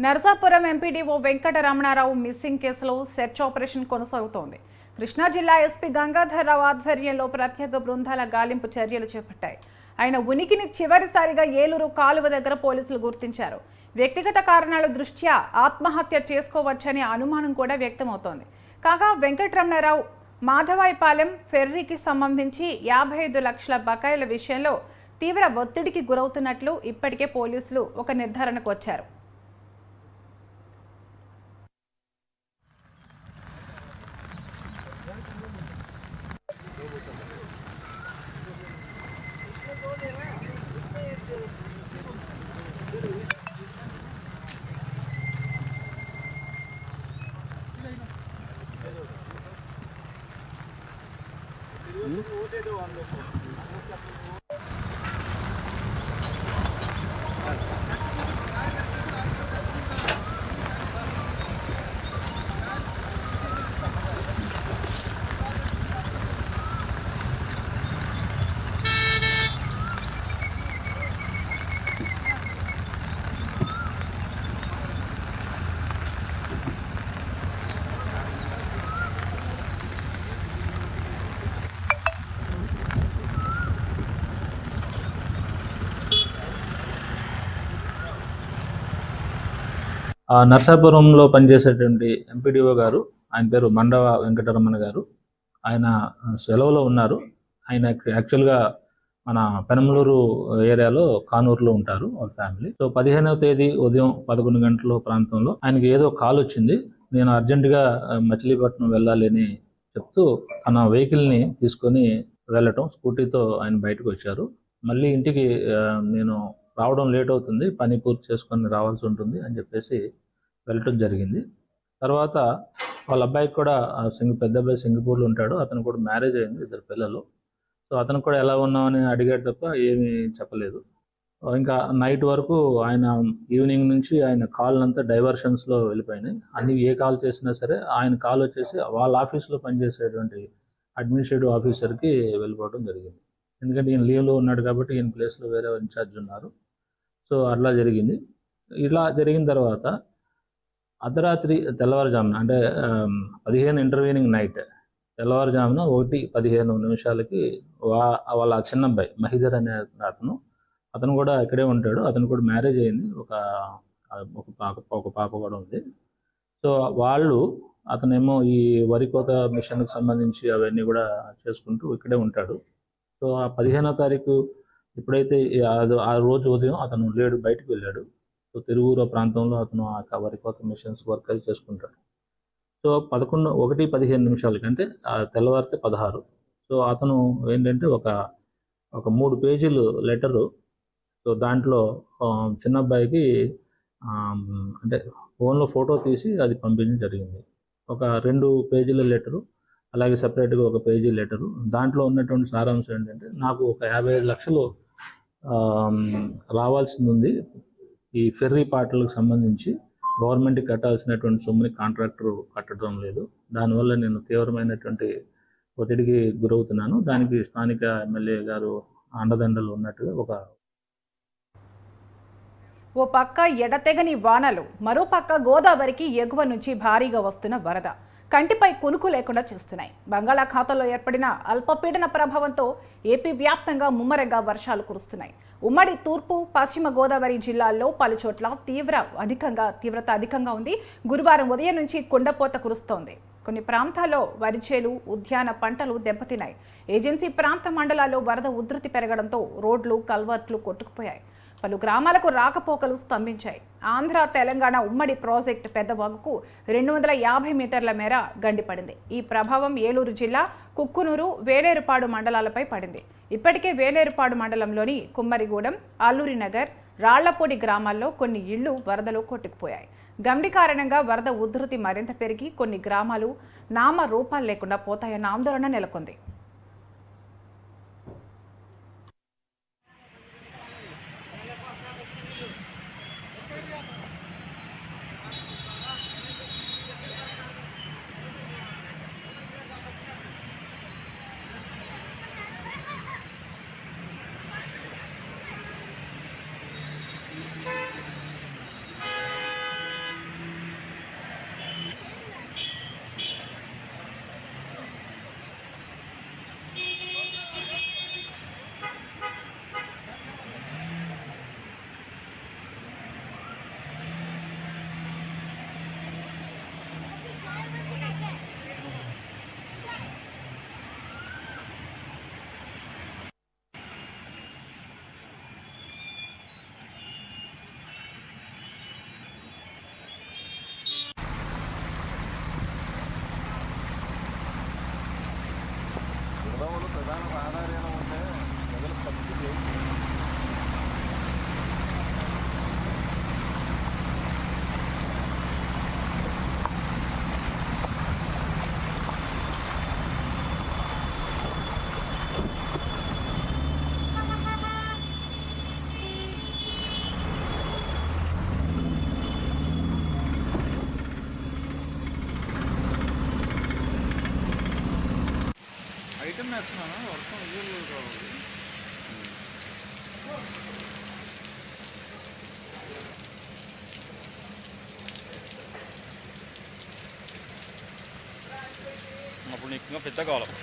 Narasapuram MPDO Venkataramanarao missing కేసులో search operation కొనసాగుతోంది. కృష్ణా జిల్లా ఎస్పీ గంగాధర్రావు ఆధ్వర్యంలో ప్రత్యేక బృందాల గాలింపు చర్యలు చేపట్టాయి. ఆయన ఉనికిని చివరిసారిగా ఏలూరు కాలువ దగ్గర పోలీసులు గుర్తించారు. వ్యక్తిగత కారణాల దృష్ట్యా ఆత్మహత్య చేసుకోవచ్చనే అనుమానం కూడా వ్యక్తమవుతోంది. కాగా వెంకటరమణారావు మాధవాయిపాలెం ఫెర్రీకి సంబంధించి 55 లక్షల బకాయిల విషయంలో తీవ్ర ఒత్తిడికి గురవుతున్నట్లు ఇప్పటికే పోలీసులు ఒక నిర్ధారణకు వచ్చారు. నర్సాపురంలో పనిచేసేటువంటి ఎంపీడీఓ గారు, ఆయన పేరు మండవ వెంకటరమణ గారు. ఆయన సెలవులో ఉన్నారు. ఆయన యాక్చువల్గా మన పెనమలూరు ఏరియాలో కానూరులో ఉంటారు వాళ్ళ ఫ్యామిలీ. సో 15వ తేదీ ఉదయం 11 గంటల ప్రాంతంలో ఆయనకి ఏదో కాల్ వచ్చింది. నేను అర్జెంటుగా మచిలీపట్నం వెళ్ళాలి అని చెప్తూ తన వెహికల్ని తీసుకొని వెళ్ళటం, స్కూటీతో ఆయన బయటకు వచ్చారు. మళ్ళీ ఇంటికి నేను రావడం లేట్ అవుతుంది, పని పూర్తి చేసుకొని రావాల్సి ఉంటుంది అని చెప్పేసి వెళ్ళటం జరిగింది. తర్వాత వాళ్ళ అబ్బాయికి కూడా పెద్ద అబ్బాయి సింగపూర్లో ఉంటాడు. అతను కూడా మ్యారేజ్ అయింది, 2 పిల్లలు. సో అతను కూడా ఎలా ఉన్నామని అడిగాడు తప్ప ఏమీ చెప్పలేదు. ఇంకా నైట్ వరకు ఆయన ఈవినింగ్ నుంచి ఆయన కాల్ అంతా డైవర్షన్స్లో వెళ్ళిపోయినాయి. అన్ని ఏ కాల్ చేసినా సరే ఆయన కాల్ వచ్చేసి వాళ్ళ ఆఫీస్లో పనిచేసేటువంటి అడ్మినిస్ట్రేటివ్ ఆఫీసర్కి వెళ్ళిపోవడం జరిగింది. ఎందుకంటే ఈయన లీవ్లో ఉన్నాడు కాబట్టి ఈయన ప్లేస్లో వేరే ఇన్ఛార్జ్ ఉన్నారు. సో అట్లా జరిగింది. ఇలా జరిగిన తర్వాత అర్ధరాత్రి తెల్లవారుజామున, అంటే 15 ఇంటర్వ్యూనింగ్ నైట్ తెల్లవారుజామున 1:15 వాళ్ళ చిన్నబ్బాయి మహిధర్ అనే అతను కూడా ఇక్కడే ఉంటాడు. అతను కూడా మ్యారేజ్ అయింది, ఒక పాప కూడా ఉంది. సో అతనేమో ఈ వరి కోత మిషన్కి సంబంధించి అవన్నీ కూడా చేసుకుంటూ ఇక్కడే ఉంటాడు. సో ఆ 15వ తారీఖు ఎప్పుడైతే ఆ రోజు ఉదయం అతను లేడు, బయటకు వెళ్ళాడు. సో తిరువూరు ప్రాంతంలో అతను ఆ వరి కోత మిషన్స్ వర్క్ అది చేసుకుంటాడు. సో 1:15 అంటే తెల్లవారితే 16. సో అతను ఏంటంటే ఒక 3 పేజీలు లెటరు. సో దాంట్లో చిన్నబ్బాయికి అంటే ఫోన్లో ఫోటో తీసి అది పంపించడం జరిగింది. ఒక 2 పేజీల లెటరు, అలాగే సపరేట్గా ఒక పేజీ లెటరు. దాంట్లో ఉన్నటువంటి సారాంశం ఏంటంటే, నాకు ఒక 55 లక్షలు రావాల్సింది ఉంది. ఈ ఫెర్రీ పాటలకు సంబంధించి గవర్నమెంట్కి కట్టాల్సినటువంటి సొమ్ముని కాంట్రాక్టర్ కట్టడం లేదు. దానివల్ల నేను తీవ్రమైనటువంటి ఒత్తిడికి గురవుతున్నాను. దానికి స్థానిక ఎమ్మెల్యే గారు అండదండలు ఉన్నట్టుగా ఓ పక్క ఎడతెగని వానలు, మరో పక్క గోదావరికి ఎగువ నుంచి భారీగా వస్తున్న వరద కంటిపై కునుకు లేకుండా చేస్తున్నాయి. బంగాళాఖాతంలో ఏర్పడిన అల్పపీడన ప్రభావంతో ఏపీ వ్యాప్తంగా ముమ్మరంగా వర్షాలు కురుస్తున్నాయి. ఉమ్మడి తూర్పు, పశ్చిమ గోదావరి జిల్లాల్లో పలుచోట్ల తీవ్రత అధికంగా ఉంది. గురువారం ఉదయం నుంచి కుండపోత కురుస్తోంది. కొన్ని ప్రాంతాల్లో వరిచేలు, ఉద్యాన పంటలు దెబ్బతిన్నాయి. ఏజెన్సీ ప్రాంత మండలాల్లో వరద ఉధృతి పెరగడంతో రోడ్లు, కల్వర్ట్లు కొట్టుకుపోయాయి. పలు గ్రామాలకు రాకపోకలు స్తంభించాయి. ఆంధ్ర, తెలంగాణ ఉమ్మడి ప్రాజెక్టు పెద్దవాగుకు 250 మీటర్ల మేర గండిపడింది. ఈ ప్రభావం ఏలూరు జిల్లా కుక్కునూరు, వేలేరుపాడు మండలాలపై పడింది. ఇప్పటికే వేలేరుపాడు మండలంలోని కుమ్మరిగూడెం, అల్లూరినగర్, రాళ్లపూడి గ్రామాల్లో కొన్ని ఇళ్లు వరదలో కొట్టుకుపోయాయి. గండి కారణంగా వరద ఉధృతి మరింత పెరిగి కొన్ని గ్రామాలు నామరూపాలు లేకుండా పోతాయన్న ఆందోళన నెలకొంది. ప్రధాన రహదారి ఉంటే ప్రజలకు పరిస్థితి ఏంటి? ఐటమ్ వేస్తున్నాను వర్షం ఇల్లు కావాలి. అప్పుడు నీకు ఇంకా పెద్ద కావాలి.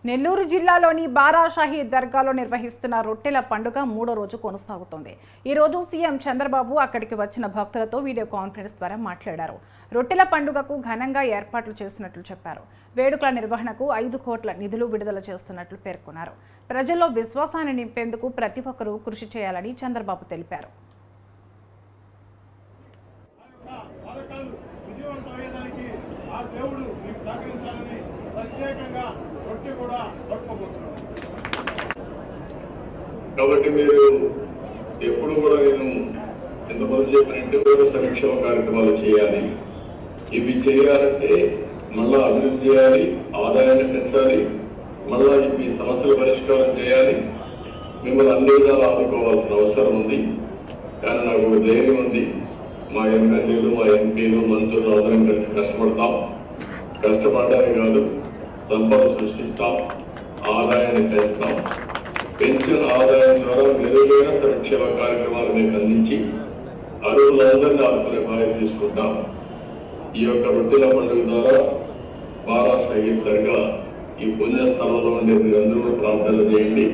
నెల్లూరు జిల్లాలోని బారాషాహి దర్గాలో నిర్వహిస్తున్న రొట్టెల పండుగ 3వ రోజు కొనసాగుతోంది. ఈ రోజు సీఎం చంద్రబాబు అక్కడికి వచ్చిన భక్తులతో వీడియో కాన్ఫరెన్స్ ద్వారా మాట్లాడారు. రొట్టెల పండుగకు ఘనంగా ఏర్పాట్లు చేస్తున్నట్లు చెప్పారు. వేడుకల నిర్వహణకు 5 కోట్ల నిధులు విడుదల చేస్తున్నట్లు పేర్కొన్నారు. ప్రజల్లో విశ్వాసాన్ని నింపేందుకు ప్రతి ఒక్కరూ కృషి చేయాలని చంద్రబాబు తెలిపారు. కాబట్టి మీరు ఎప్పుడు కూడా నేను ఎంతమంది చెప్పినట్టు కూడా సంక్షేమ కార్యక్రమాలు చేయాలి. ఇవి చేయాలంటే మళ్ళా అభివృద్ధి చేయాలి, ఆదాయాన్ని పెంచాలి, మళ్ళా ఈ సమస్యల పరిష్కారం చేయాలి, మిమ్మల్ని అన్ని విధాలు ఆదుకోవాల్సిన అవసరం ఉంది. కానీ నాకు ఒక ధైర్యం ఉంది, మా ఎమ్మెల్యేలు మా ఎంపీలు మంత్రులు అందరం కలిసి కష్టపడతాం. కష్టపడమే కాదు, సంపద సృష్టిస్తాం, ఆదాయాన్ని పెంచుతాం. పెంచిన ఆదాయం ద్వారా మెరుగైన సంక్షేమ కార్యక్రమాలు మీకు అందించి అర్హులందరినీ ఆదుకునే బాధ్యత తీసుకుంటాం. ఈ యొక్క రొట్టెల పండుగ ద్వారా బారాషాహి దర్గా ఈ పుణ్యస్థలంలో ఉండే మీరందరూ కూడా ప్రార్థనలు చేయండి.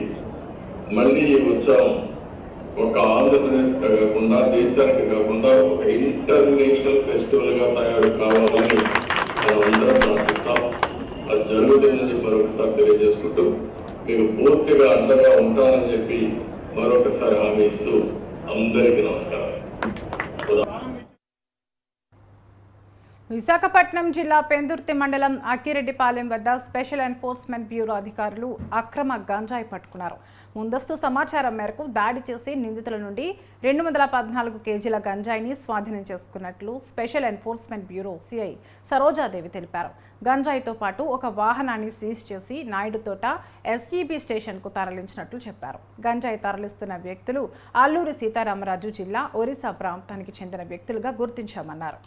మళ్ళీ ఈ ఉత్సవం ఒక ఆంధ్రప్రదేశ్ కాకుండా, దేశానికి కాకుండా ఒక ఇంటర్నేషనల్ ఫెస్టివల్ గా తయారు కావాలని మనం అందరం ప్రార్థిస్తాం. అది జరుగుతుందని మరొకసారి తెలియజేసుకుంటూ మీకు పూర్తిగా అండగా ఉంటానని చెప్పి మరొకసారి హామీ ఇస్తూ అందరికీ నమస్కారం. విశాఖపట్నం జిల్లా పెందుర్తి మండలం అక్కిరెడ్డిపాలెం వద్ద స్పెషల్ ఎన్ఫోర్స్మెంట్ బ్యూరో అధికారులు అక్రమ గంజాయి పట్టుకున్నారు. ముందస్తు సమాచారం మేరకు దాడి చేసి నిందితుల నుండి 214 కేజీల గంజాయిని స్వాధీనం చేసుకున్నట్లు special enforcement bureau CI Sarojadevi తెలిపారు. గంజాయితో పాటు ఒక వాహనాన్ని సీజ్ చేసి నాయుడుతోట ఎస్ఈబీ స్టేషన్కు తరలించినట్లు చెప్పారు. గంజాయి తరలిస్తున్న వ్యక్తులు అల్లూరి సీతారామరాజు జిల్లా ఒరిస్సా ప్రాంతానికి చెందిన వ్యక్తులుగా గుర్తించామన్నారు.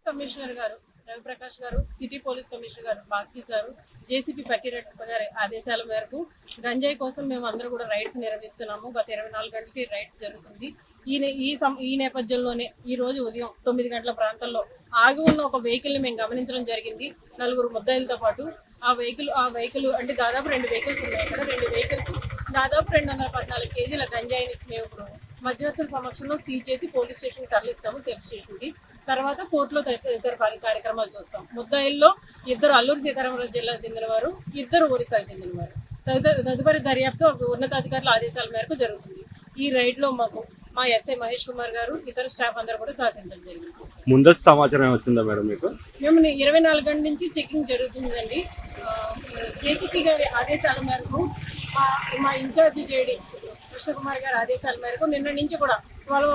కమిషనర్ గారు రవిప్రకాష్ గారు, సిటీ పోలీస్ కమిషనర్ గారు బాక్జీ సారు, జేసీపీ పక్కిరెడ్డి గారి ఆదేశాల మేరకు గంజాయి కోసం మేము అందరూ కూడా రైడ్స్ నిర్వహిస్తున్నాము. గత 24 గంటలకి రైడ్స్ జరుగుతుంది. ఈ నేపథ్యంలోనే ఈ రోజు ఉదయం 9 గంటల ప్రాంతంలో ఆగి ఉన్న ఒక వెహికల్ ని మేము గమనించడం జరిగింది. 4 ముద్దాయిలతో పాటు ఆ వెహికల్ అంటే దాదాపు 2 వెహికల్స్ ఉన్నాయి. ఇక్కడ 2 వెహికల్స్ దాదాపు 214 కేజీల గంజాయిని మేము ఇప్పుడు మధ్యవర్తుల సమక్షంలో సీజ్ చేసి పోలీస్ స్టేషన్ తరలిస్తాము, సేఫ్ స్టేషన్ కి. తర్వాత కోర్టులో ఇతర కార్యక్రమాలు చూస్తాం. ముద్దాయిల్లో 2 అల్లూరు సీతారామరాజు జిల్లా చెందినవారు, 2 ఒరిస్సాకు చెందినవారు. తదుపరి దర్యాప్తు ఉన్నతాధికారుల ఆదేశాల మేరకు జరుగుతుంది. ఈ రైడ్ లో మా ఎస్ఐ మహేష్ కుమార్ గారు, ఇతర స్టాఫ్ అందరూ కూడా సహకరించడం జరిగింది. ముందస్తు సమాచారం వచ్చిందా మేడం మీకు? మేము 24 గంటల నుంచి చెకింగ్ జరుగుతుందండి. జేసీపీ గారి ఆదేశాల మేరకు మా ఇన్ఛార్జి జేడీ కృష్ణకుమార్ గారి ఆదేశాల మేరకు నిన్న నుంచి కూడా 12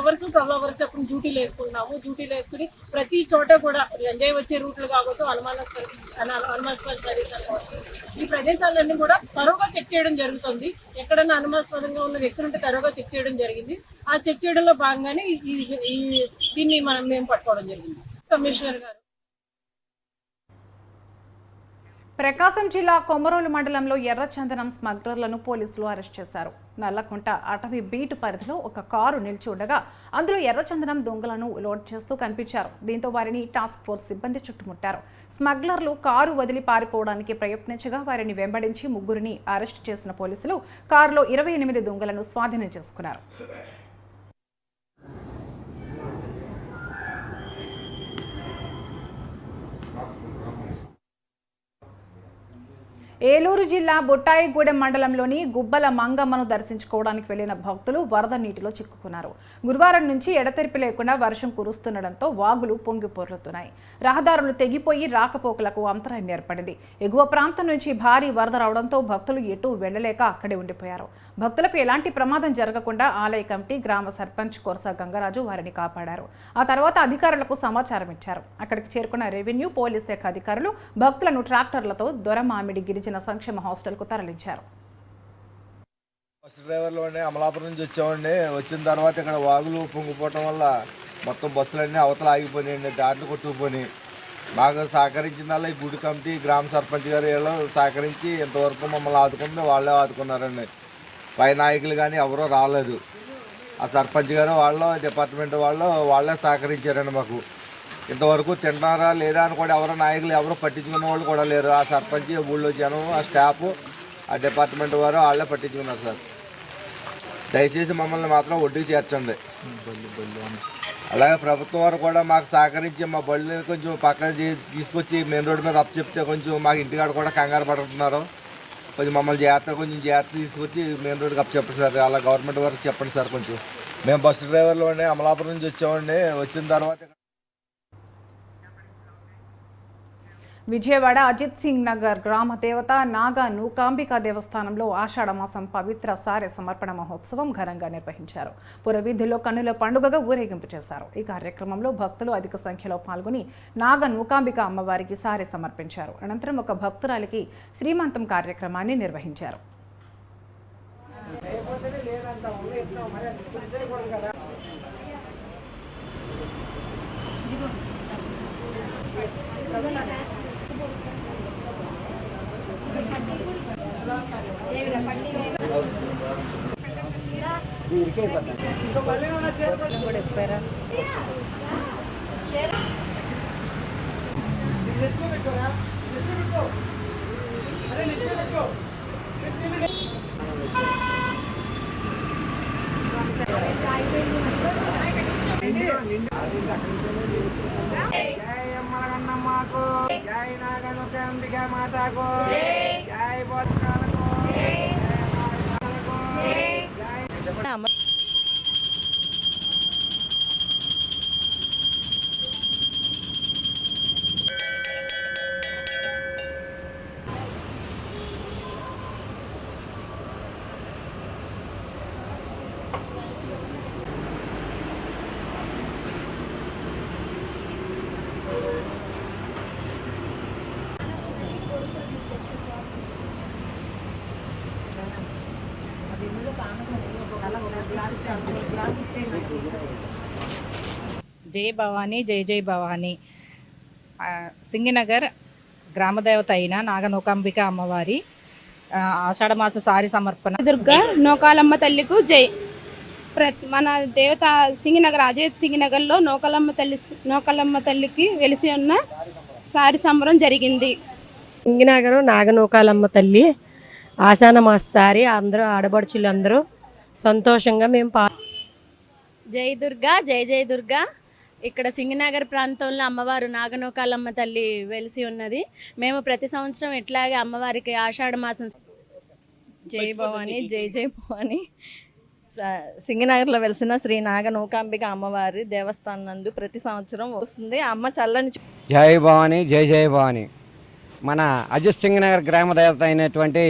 అవర్స్ అప్పుడు డ్యూటీలు వేసుకున్నాము. డ్యూటీలు వేసుకుని ప్రతి చోట కూడా గంజాయి వచ్చే రూట్లు కావచ్చు, అనుమానాస్పద ప్రదేశాలు కావచ్చు, ఈ ప్రదేశాలన్నీ కూడా తరోగా చెక్ చేయడం జరుగుతుంది. ఎక్కడన్నా అనుమానాస్పదంగా ఉన్న వ్యక్తులుంటే తరోగా చెక్ చేయడం జరిగింది. ఆ చెక్ చేయడంలో భాగంగానే దీన్ని మేము పట్టుకోవడం జరిగింది. కమిషనర్ గారు ప్రకాశం జిల్లా కొమరోలు మండలంలో ఎర్రచందనం స్మగ్లర్లను పోలీసులు అరెస్ట్ చేశారు. నల్లకుంట అటవీ బీటు పరిధిలో ఒక కారు నిలిచి ఉండగా అందులో ఎర్రచందనం దొంగలను లోడ్ చేస్తూ కనిపించారు. దీంతో వారిని టాస్క్ ఫోర్స్ సిబ్బంది చుట్టుముట్టారు. స్మగ్లర్లు కారు వదిలి పారిపోవడానికి ప్రయత్నించగా వారిని వెంబడించి 3 అరెస్ట్ చేసిన పోలీసులు కారులో 28 దొంగలను స్వాధీనం చేసుకున్నారు. ఏలూరు జిల్లా బుట్టాయిగూడెం మండలంలోని గుబ్బల మంగమ్మను దర్శించుకోవడానికి వెళ్లిన భక్తులు వరద నీటిలో చిక్కుకున్నారు. గురువారం నుంచి ఎడతెరిపి లేకుండా వర్షం కురుస్తుండటంతో వాగులు పొంగి పొర్లుతున్నాయి. రహదారులు తెగిపోయి రాకపోకలకు అంతరాయం ఏర్పడింది. ఎగువ ప్రాంతం నుంచి భారీ వరద రావడంతో భక్తులు ఎటూ వెళ్లలేక అక్కడే ఉండిపోయారు. భక్తులకు ఎలాంటి ప్రమాదం జరగకుండా ఆలయ కమిటీ, గ్రామ సర్పంచ్ కొరస గంగరాజు వారిని కాపాడారు. ఆ తర్వాత అధికారులకు సమాచారం ఇచ్చారు. అక్కడికి చేరుకున్న రెవెన్యూ, పోలీస్ శాఖ అధికారులు భక్తులను ట్రాక్టర్లతో దొరమామిడి గిరిజన సంక్షేమ హాస్టల్కు తరలించారు. బస్ డ్రైవర్లోనే అమలాపురం నుంచి వచ్చామండి. వచ్చిన తర్వాత ఇక్కడ వాగులు పొంగిపోవటం వల్ల మొత్తం బస్సులన్నీ అవతల ఆగిపోయినాయండి, దారిని కొట్టుకుపోయి. మాకు సహకరించిందల్లా ఈ గుడి కమిటీ, గ్రామ సర్పంచ్ గారు వీళ్ళు సహకరించి ఇంతవరకు మమ్మల్ని ఆదుకుంటే వాళ్ళే ఆదుకున్నారండి. పై నాయకులు కానీ ఎవరూ రాలేదు. ఆ సర్పంచ్ గారు వాళ్ళు, డిపార్ట్మెంట్ వాళ్ళే సహకరించారండి మాకు. ఇంతవరకు తింటున్నారా లేదా అని కూడా ఎవరో నాయకులు ఎవరో పట్టించుకున్న వాళ్ళు కూడా లేరు. ఆ సర్పంచ్, ఊళ్ళో జనం, ఆ స్టాఫ్, ఆ డిపార్ట్మెంట్ వారు వాళ్ళే పట్టించుకున్నారు సార్. దయచేసి మమ్మల్ని మాత్రం ఒడ్డుకి చేర్చండి. అలాగే ప్రభుత్వం వారు కూడా మాకు సహకరించి మా బళ్ళని కొంచెం పక్కన తీసుకొచ్చి మెయిన్ రోడ్డు మీద అప్ చెప్తే కొంచెం మాకు ఇంటికాడ కూడా కంగారు పడుతున్నారు. కొంచెం మమ్మల్ని కొంచెం జాగ్రత్త తీసుకొచ్చి మెయిన్ రోడ్కి అప్ చెప్పండి సార్. అలా గవర్నమెంట్ వరకు చెప్పండి సార్. కొంచెం మేము బస్ డ్రైవర్లోనే అమలాపురం నుంచి వచ్చామండి. వచ్చిన తర్వాత విజయవాడ అజిత్ సింగ్ నగర్ గ్రామ దేవత నాగా నూకాంబిక దేవస్థానంలో ఆషాఢమాసం పవిత్ర సారె సమర్పణ మహోత్సవం ఘనంగా నిర్వహించారు. పురవీధుల్లో కన్నుల పండుగగా ఊరేగింపు చేశారు. ఈ కార్యక్రమంలో భక్తులు అధిక సంఖ్యలో పాల్గొని నాగ నూకాంబిక అమ్మవారికి సారె సమర్పించారు. అనంతరం ఒక భక్తురాలికి శ్రీమంతం కార్యక్రమాన్ని నిర్వహించారు. జై భవానీ, జై జై భవానీ. సింగినగర్ గ్రామదేవత అయిన నాగనూకాంబిక అమ్మవారి ఆషాఢమాస సారి సమర్పణ. దుర్గా నూకాలమ్మ తల్లికు జై. మన దేవత సింగినగర్, అజయ్ సింగినగర్లో నూకాలమ్మ తల్లికి వెలిసి ఉన్న సారి సంబరం జరిగింది. సింగినగర్ నాగనూకాలమ్మ తల్లి ఆషాఢమాస సారి అందరూ ఆడబడుచులు అందరూ సంతోషంగా మేము జై దుర్గా, జై జై దుర్గా. ఇక్కడ సింగనగర్ ప్రాంతంలో అమ్మవారు నాగనూకాలమ్మ తల్లి వెలిసి ఉన్నది. మేము ప్రతి సంవత్సరం ఇట్లాగే అమ్మవారికి ఆషాఢ మాసం. జై భవానీ, జై జై భవానీ. సింగనగర్లో వెలిసిన శ్రీ నాగనూకాంబిక అమ్మవారి దేవస్థానం నందు ప్రతి సంవత్సరం వస్తుంది. అమ్మ చల్లని. జై భవానీ, జై జై భవానీ. మన అజిత్ సింగనగర్ గ్రామ దేవత అయినటువంటి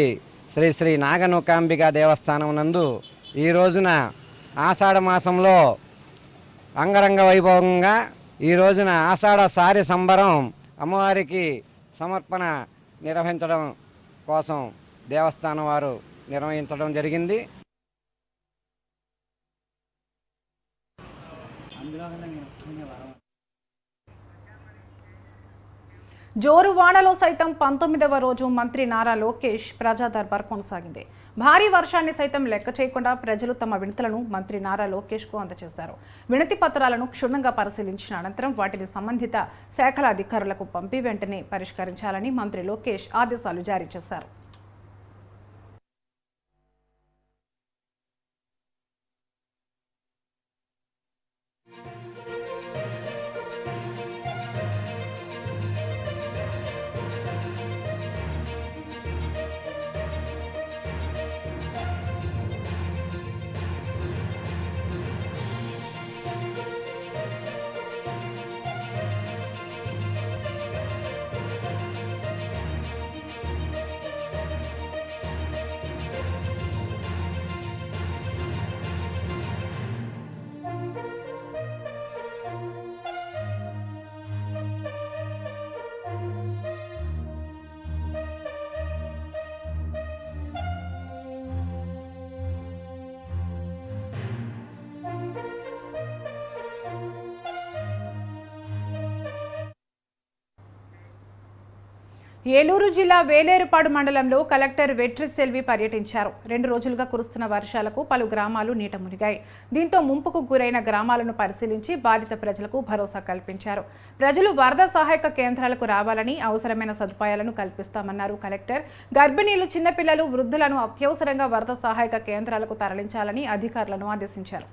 శ్రీ శ్రీ నాగనూకాంబిక దేవస్థానం నందు ఈ రోజున ఆషాఢ మాసంలో అంగరంగ వైభవంగా ఈ రోజున ఆషాఢ సారి సంబరం అమ్మవారికి సమర్పణ నిర్వహించడం కోసం దేవస్థానం వారు నిర్వహించడం జరిగింది. జోరు వానలో సైతం 19వ రోజు మంత్రి నారా లోకేష్ ప్రజా దర్బార్ కొనసాగింది. భారీ వర్షాన్ని సైతం లెక్క చేయకుండా ప్రజలు తమ వినతులను మంత్రి నారా లోకేష్కు అందజేశారు. వినతి పత్రాలను క్షుణ్ణంగా పరిశీలించిన అనంతరం వాటిని సంబంధిత శాఖల అధికారులకు పంపి వెంటనే పరిష్కరించాలని మంత్రి లోకేష్ ఆదేశాలు జారీ చేశారు. ఏలూరు జిల్లా వేలేరుపాడు మండలంలో కలెక్టర్ వెట్రి సెల్వి పర్యటించారు. 2 రోజులుగా కురుస్తున్న వర్షాలకు పలు గ్రామాలు నీట మునిగాయి. దీంతో ముంపుకు గురైన గ్రామాలను పరిశీలించి బాధిత ప్రజలకు భరోసా కల్పించారు. ప్రజలు వరద సహాయక కేంద్రాలకు రావాలని, అవసరమైన సదుపాయాలను కల్పిస్తామన్నారు కలెక్టర్. గర్భిణీలు, చిన్నపిల్లలు, వృద్ధులను అత్యవసరంగా వరద సహాయక కేంద్రాలకు తరలించాలని అధికారులను ఆదేశించారు.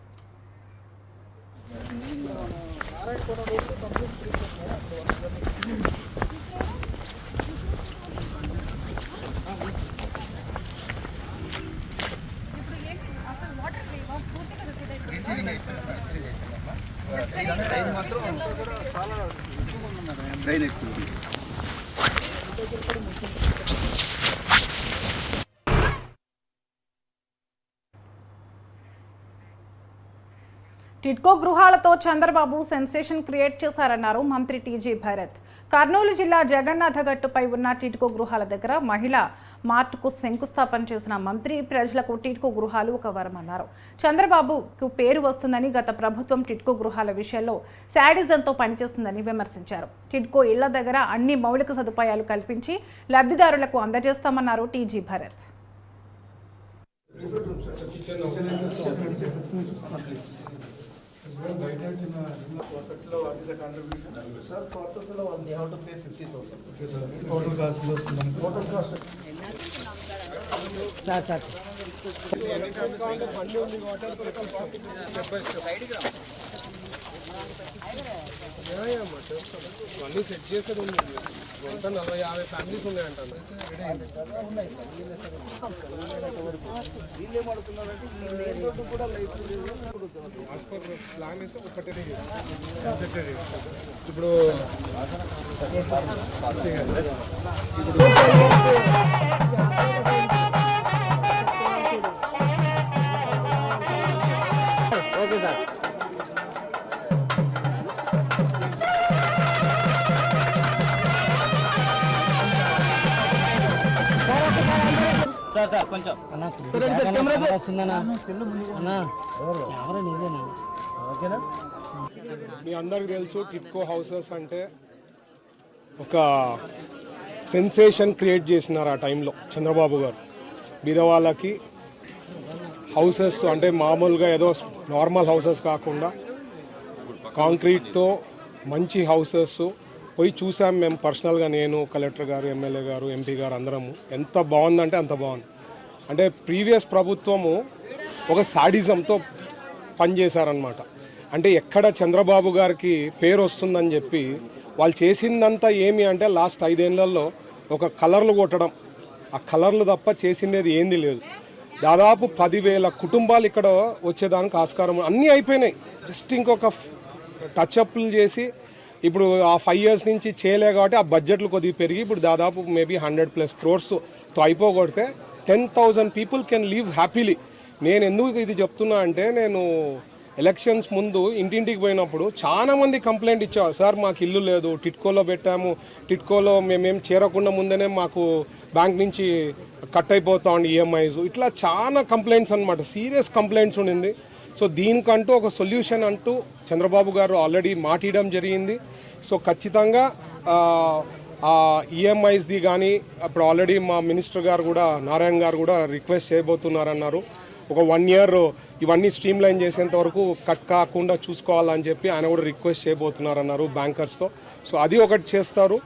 టిడ్కో గృహాలతో చంద్రబాబు సెన్సేషన్ క్రియేట్ చేశారన్నారు మంత్రి టీజీ భరత్. కర్నూలు జిల్లా జగన్నాథగట్టుపై ఉన్న టిడ్కో గృహాల దగ్గర మహిళా మార్ట్కు శంకుస్థాపన చేసిన మంత్రి ప్రజలకు టిడ్కో గృహాలు ఒక వరమన్నారు. చంద్రబాబుకు పేరు వస్తుందని గత ప్రభుత్వం టిడ్కో గృహాల విషయంలో శాడిజంతో పనిచేస్తుందని విమర్శించారు. టిడ్కో ఇళ్ల దగ్గర అన్ని మౌలిక సదుపాయాలు కల్పించి లబ్ధిదారులకు అందజేస్తామన్నారు టీజీ భరత్. అన్నీ సెట్ చేసేది ఉంది. మొత్తం 40-50 ఫ్యామిలీస్ ఉన్నాయంట. ప్లాన్ అయితే ఒకటే ఇప్పుడు ఓకే సార్. కొంచెం మీ అందరికి తెలుసు టిడ్కో హౌసెస్ అంటే ఒక సెన్సేషన్ క్రియేట్ చేసినారు ఆ టైంలో చంద్రబాబు గారు. బీదవాళ్ళకి హౌసెస్ అంటే మామూలుగా ఏదో నార్మల్ హౌసెస్ కాకుండా కాంక్రీట్తో మంచి హౌసెస్ పోయి చూసాం మేము పర్సనల్గా. నేను, కలెక్టర్ గారు, ఎమ్మెల్యే గారు, ఎంపీ గారు అందరము. ఎంత బాగుందంటే అంత బాగుంది. అంటే ప్రీవియస్ ప్రభుత్వము ఒక సాడిజంతో పనిచేశారనమాట. అంటే ఎక్కడ చంద్రబాబు గారికి పేరు వస్తుందని చెప్పి వాళ్ళు చేసిందంతా ఏమి అంటే లాస్ట్ 5 ఏళ్లలో ఒక కలర్లు కొట్టడం, ఆ కలర్లు తప్ప చేసిందేది ఏంది లేదు. దాదాపు 10,000 కుటుంబాలు ఇక్కడ వచ్చేదానికి ఆస్కారం అన్నీ అయిపోయినాయి. జస్ట్ ఇంకొక టచ్అప్లు చేసి ఇప్పుడు ఆ 5 years నుంచి చేయలే కాబట్టి ఆ బడ్జెట్లు కొద్దిగా పెరిగి ఇప్పుడు దాదాపు maybe 100+ crores అయిపోగొడితే 10,000 people can live happily. నేను ఎందుకు ఇది చెప్తున్నా అంటే నేను ఎలక్షన్స్ ముందు ఇంటింటికి పోయినప్పుడు చాలామంది కంప్లైంట్ ఇచ్చారు. సార్ మాకు ఇల్లు లేదు, టిడ్కోలో పెట్టాము, టిడ్కోలో మేమేం చేరకుండా ముందనే మాకు బ్యాంక్ నుంచి కట్ అయిపోతామండి ఈఎంఐస్. ఇట్లా చాలా కంప్లైంట్స్ అనమాట, సీరియస్ కంప్లైంట్స్ ఉండింది. సో దీనికంటూ ఒక సొల్యూషన్ అంటూ చంద్రబాబు గారు ఆల్రెడీ మాటియడం జరిగింది. సో ఖచ్చితంగా ఈఎంఐస్ది కానీ అప్పుడు ఆల్రెడీ మా మినిస్టర్ గారు కూడా, నారాయణ గారు కూడా రిక్వెస్ట్ చేయబోతున్నారన్నారు. ఒక 1 year ఇవన్నీ స్ట్రీమ్ లైన్ చేసేంత వరకు కట్ కాకుండా చూసుకోవాలని చెప్పి ఆయన కూడా రిక్వెస్ట్ చేయబోతున్నారన్నారు బ్యాంకర్స్తో. సో అది ఒకటి చేస్తారు.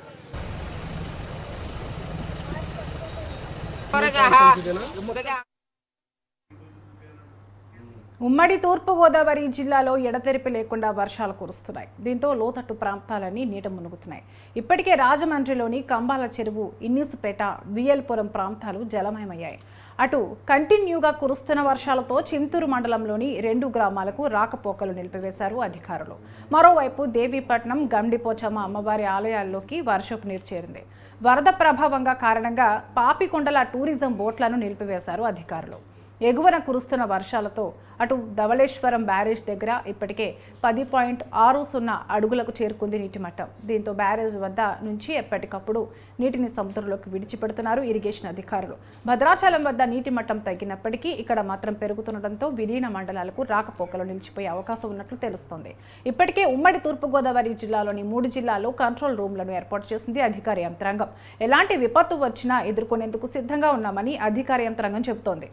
ఉమ్మడి తూర్పుగోదావరి జిల్లాలో ఎడతెరిపి లేకుండా వర్షాలు కురుస్తున్నాయి. దీంతో లోతట్టు ప్రాంతాలన్నీ నీట మునుగుతున్నాయి. ఇప్పటికే రాజమండ్రిలోని కంబాల చెరువు, ఇన్నీసుపేట, విఎల్పురం ప్రాంతాలు జలమయమయ్యాయి. అటు కంటిన్యూగా కురుస్తున్న వర్షాలతో చింతూరు మండలంలోని 2 గ్రామాలకు రాకపోకలు నిలిపివేశారు అధికారులు. మరోవైపు దేవీపట్నం, గండిపోచమ్మ అమ్మవారి ఆలయాల్లోకి వర్షపు నీరు చేరింది. వరద ప్రభావంగా కారణంగా పాపికొండల టూరిజం బోట్లను నిలిపివేశారు అధికారులు. ఎగువన కురుస్తున్న వర్షాలతో అటు ధవళేశ్వరం బ్యారేజ్ దగ్గర ఇప్పటికే 10.60 అడుగులకు చేరుకుంది నీటి మట్టం. దీంతో బ్యారేజ్ వద్ద నుంచి ఎప్పటికప్పుడు నీటిని సముద్రంలోకి విడిచిపెడుతున్నారు ఇరిగేషన్ అధికారులు. భద్రాచలం వద్ద నీటి మట్టం తగ్గినప్పటికీ ఇక్కడ మాత్రం పెరుగుతుండటంతో విలీన మండలాలకు రాకపోకలు నిలిచిపోయే అవకాశం ఉన్నట్లు తెలుస్తోంది. ఇప్పటికే ఉమ్మడి తూర్పుగోదావరి జిల్లాలోని 3 జిల్లాల్లో కంట్రోల్ రూమ్లను ఏర్పాటు చేసింది అధికార యంత్రాంగం. ఎలాంటి విపత్తు వచ్చినా ఎదుర్కొనేందుకు సిద్ధంగా ఉన్నామని అధికార యంత్రాంగం చెబుతోంది.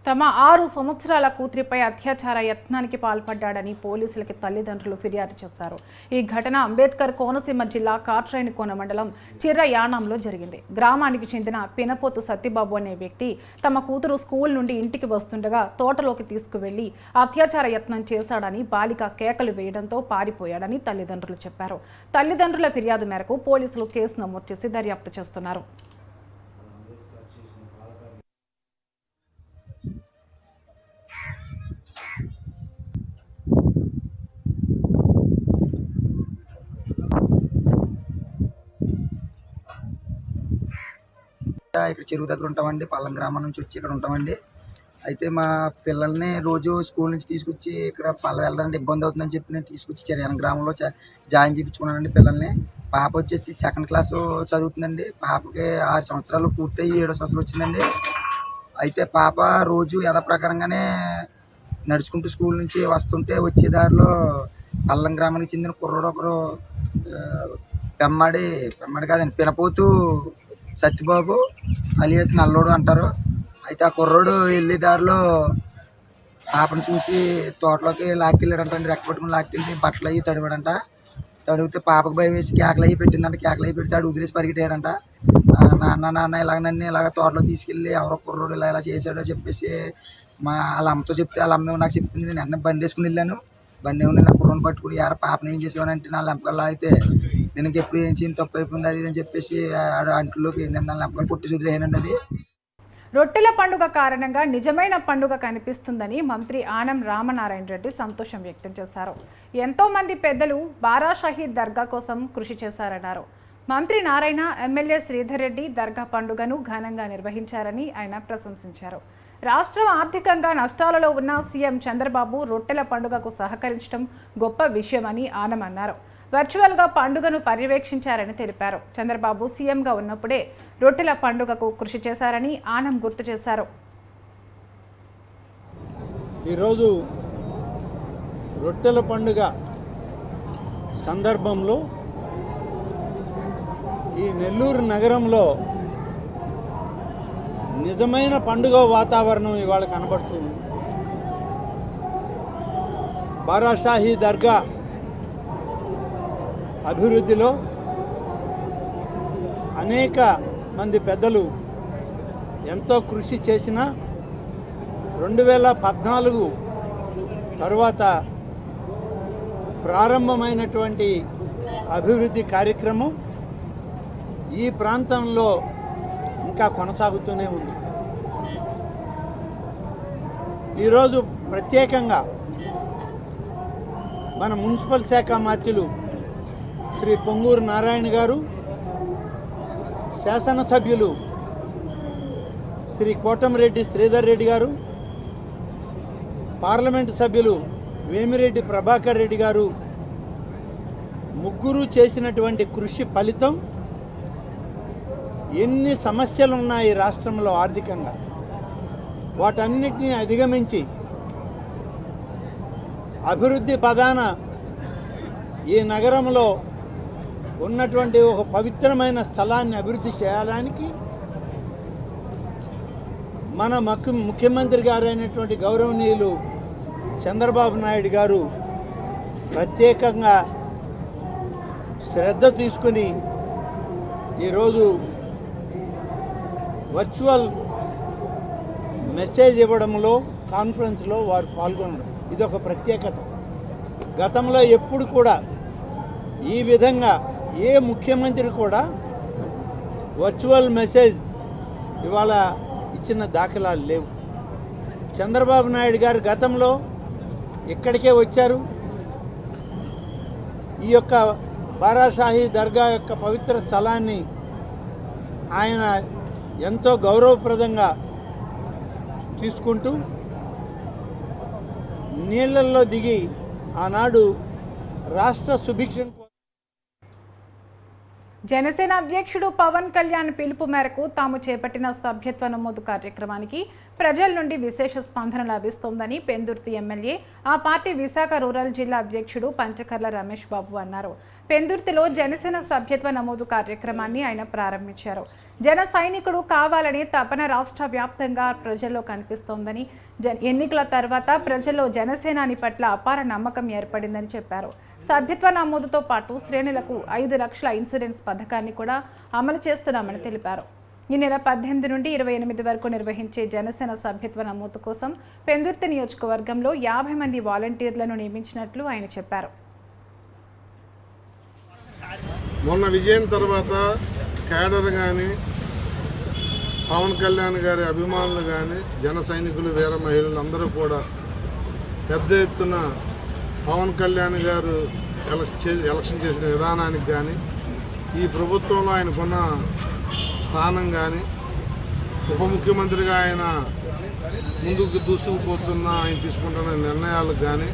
తమ 6 సంవత్సరాల కూతురిపై అత్యాచార యత్నానికి పాల్పడ్డాడని పోలీసులకి తల్లిదండ్రులు ఫిర్యాదు చేశారు. ఈ ఘటన అంబేద్కర్ కోనసీమ జిల్లా కాట్రేనికోన మండలం చిర్రయానంలో జరిగింది. గ్రామానికి చెందిన పినపోతు సత్యబాబు అనే వ్యక్తి తమ కూతురు స్కూల్ నుండి ఇంటికి వస్తుండగా తోటలోకి తీసుకువెళ్లి అత్యాచార యత్నం చేశాడని బాలిక కేకలు వేయడంతో పారిపోయాడని తల్లిదండ్రులు చెప్పారు. తల్లిదండ్రుల ఫిర్యాదు మేరకు పోలీసులు కేసు నమోదు చేసి దర్యాప్తు చేస్తున్నారు. ఇక్కడ చెరువు దగ్గర ఉంటామండి. పల్లం గ్రామం నుంచి వచ్చి ఇక్కడ ఉంటామండి. అయితే మా పిల్లల్ని రోజు స్కూల్ నుంచి తీసుకొచ్చి ఇక్కడ పల్లం వెళ్ళడానికి ఇబ్బంది అవుతుందని చెప్పి నేను తీసుకొచ్చి చిర్యానం గ్రామంలో జాయిన్ చేయించుకున్నానండి పిల్లల్ని. పాప వచ్చేసి 2nd క్లాస్ చదువుతుందండి. పాపకి 6 సంవత్సరాలు పూర్తయి 7వ సంవత్సరం వచ్చిందండి. అయితే పాప రోజు యథాప్రకారంగానే నడుచుకుంటూ స్కూల్ నుంచి వస్తుంటే వచ్చే దారిలో పల్లం గ్రామానికి చెందిన కుర్రోడు ఒకరు పెమ్మడి కాదండి పినపోతు సత్యబాబు అలియాస్ నల్లోడు అంటారు. అయితే ఆ కుర్రోడు వెళ్ళే దారిలో పాపను చూసి తోటలోకి లాక్కెళ్ళాడంట అండి. రెక్క పట్టుకుని లాక్కెళ్ళి బట్టలు అయ్యి తడివాడంట. తడిగితే పాపకు భయం వేసి కేకలు అయ్యి పెట్టిందంట. కేకలు అయ్యి పెడితే ఆడు వదిలేసి పరిగెట్టాడంట. నాన్న ఇలాగ నన్ను ఇలాగ తోటలో తీసుకెళ్ళి ఎవరో కుర్రోడు ఇలా చేశాడో చెప్పేసి వాళ్ళ అమ్మతో చెప్తే వాళ్ళ అమ్మ నాకు చెప్తుంది. నేను అన్న బండి వేసుకుని వెళ్ళాను. బండి ఏమన్నా ఇలా కుర్రోని పట్టుకుని ఎవరు పాపను ఏం చేసేవానంటే నా లెంపకల్లా అయితే నేను ఇంకెప్పుడు ఏం చేయను తప్పు అయిపోయింది అది అని చెప్పేసి అంట్లోకి నా లెంపకలు కొట్టి వదిలేనండి. అది రొట్టెల పండుగ కారణంగా నిజమైన పండుగ కనిపిస్తుందని మంత్రి ఆనం రామనారాయణ రెడ్డి సంతోషం వ్యక్తం చేశారు. ఎంతో మంది పెద్దలు బారా షహీద్ దర్గా కోసం కృషి చేశారన్నారు. మంత్రి నారాయణ, ఎమ్మెల్యే శ్రీధర్ రెడ్డి దర్గా పండుగను ఘనంగా నిర్వహించారని ఆయన ప్రశంసించారు. రాష్ట్రం ఆర్థికంగా నష్టాలలో ఉన్న సీఎం చంద్రబాబు రొట్టెల పండుగకు సహకరించడం గొప్ప విషయమని ఆనం అన్నారు. వర్చువల్గా పండుగను పర్యవేక్షించారని తెలిపారు. చంద్రబాబు సీఎంగా ఉన్నప్పుడే రొట్టెల పండుగకు కృషి చేశారని ఆనం గుర్తు చేశారు. ఈరోజు రొట్టెల పండుగ సందర్భంలో ఈ నెల్లూరు నగరంలో నిజమైన పండుగ వాతావరణం ఇవాళ కనబడుతుంది. బారా షాహీ దర్గా అభివృద్ధిలో అనేక మంది పెద్దలు ఎంతో కృషి చేసిన 2014 తరువాత ప్రారంభమైనటువంటి అభివృద్ధి కార్యక్రమం ఈ ప్రాంతంలో ఇంకా కొనసాగుతూనే ఉంది. ఈరోజు ప్రత్యేకంగా మన మున్సిపల్ శాఖ మంత్రులు శ్రీ పొంగూరు నారాయణ గారు, శాసనసభ్యులు శ్రీ కోటమిరెడ్డి శ్రీధర్ రెడ్డి గారు, పార్లమెంటు సభ్యులు వేమిరెడ్డి ప్రభాకర్ రెడ్డి గారు ముగ్గురు చేసినటువంటి కృషి ఫలితం ఎన్ని సమస్యలు ఉన్నాయి రాష్ట్రంలో ఆర్థికంగా, వాటన్నిటినీ అధిగమించి అభివృద్ధి పదాన ఈ నగరంలో ఉన్నటువంటి ఒక పవిత్రమైన స్థలాన్ని అభివృద్ధి చేయడానికి మన ముఖ్యమంత్రి గారైనటువంటి గౌరవనీయులు చంద్రబాబు నాయుడు గారు ప్రత్యేకంగా శ్రద్ధ తీసుకుని ఈరోజు వర్చువల్ మెసేజ్ ఇవ్వడంలో కాన్ఫరెన్స్లో వారు పాల్గొనడం ఇది ఒక ప్రత్యేకత. గతంలో ఎప్పుడు కూడా ఈ విధంగా ఏ ముఖ్యమంత్రి కూడా వర్చువల్ మెసేజ్ ఇవాళ ఇచ్చిన దాఖలాలు లేవు. చంద్రబాబు నాయుడు గారు గతంలో ఇక్కడికే వచ్చారు. ఈ యొక్క బారాషాహి దర్గా యొక్క పవిత్ర స్థలాన్ని ఆయన ఎంతో గౌరవప్రదంగా తీసుకుంటూ నీళ్లలో దిగి ఆనాడు రాష్ట్ర సుభిక్షం. జనసేన అధ్యక్షుడు పవన్ కళ్యాణ్ పిలుపు మేరకు తాము చేపట్టిన సభ్యత్వ నమోదు కార్యక్రమానికి ప్రజల నుండి విశేష స్పందన లభిస్తోందని పెందుర్తి ఎమ్మెల్యే ఆ పార్టీ విశాఖ రూరల్ జిల్లా అధ్యక్షుడు పంచకర్ల రమేష్ బాబు అన్నారు. పెందుర్తిలో జనసేన సభ్యత్వ నమోదు కార్యక్రమాన్ని ఆయన ప్రారంభించారు. జన సైనికుడు కావాలని తపన రాష్ట్ర వ్యాప్తంగా ప్రజల్లో కనిపిస్తోందని, ఎన్నికల తర్వాత ప్రజల్లో జనసేనాని పట్ల అపార నమ్మకం ఏర్పడిందని చెప్పారు. సభ్యత్వ నమోదుతో పాటు శ్రేణులకు 5 లక్షల ఇన్సూరెన్స్ పథకాన్ని కూడా అమలు చేస్తున్నామని తెలిపారు. ఈ నెల 18 నుండి 28 వరకు నిర్వహించే జనసేన సభ్యత్వ నమోదు కోసం పెందుర్తి నియోజకవర్గంలో 50 మంది వాలంటీర్లను నియమించినట్లు ఆయన చెప్పారు. మొన్న విజయం తర్వాత కేడర్ కానీ పవన్ కళ్యాణ్ గారి అభిమానులు కానీ జన సైనికులు వీర మహిళలు అందరూ కూడా పెద్ద ఎత్తున పవన్ కళ్యాణ్ గారు ఎలక్షన్ చేసిన విధానానికి కానీ ఈ ప్రభుత్వంలో ఆయనకున్న స్థానం కానీ ఉప ముఖ్యమంత్రిగా ఆయన ముందుకు దూసుకుపోతున్న ఆయన తీసుకుంటున్న నిర్ణయాలకు కానీ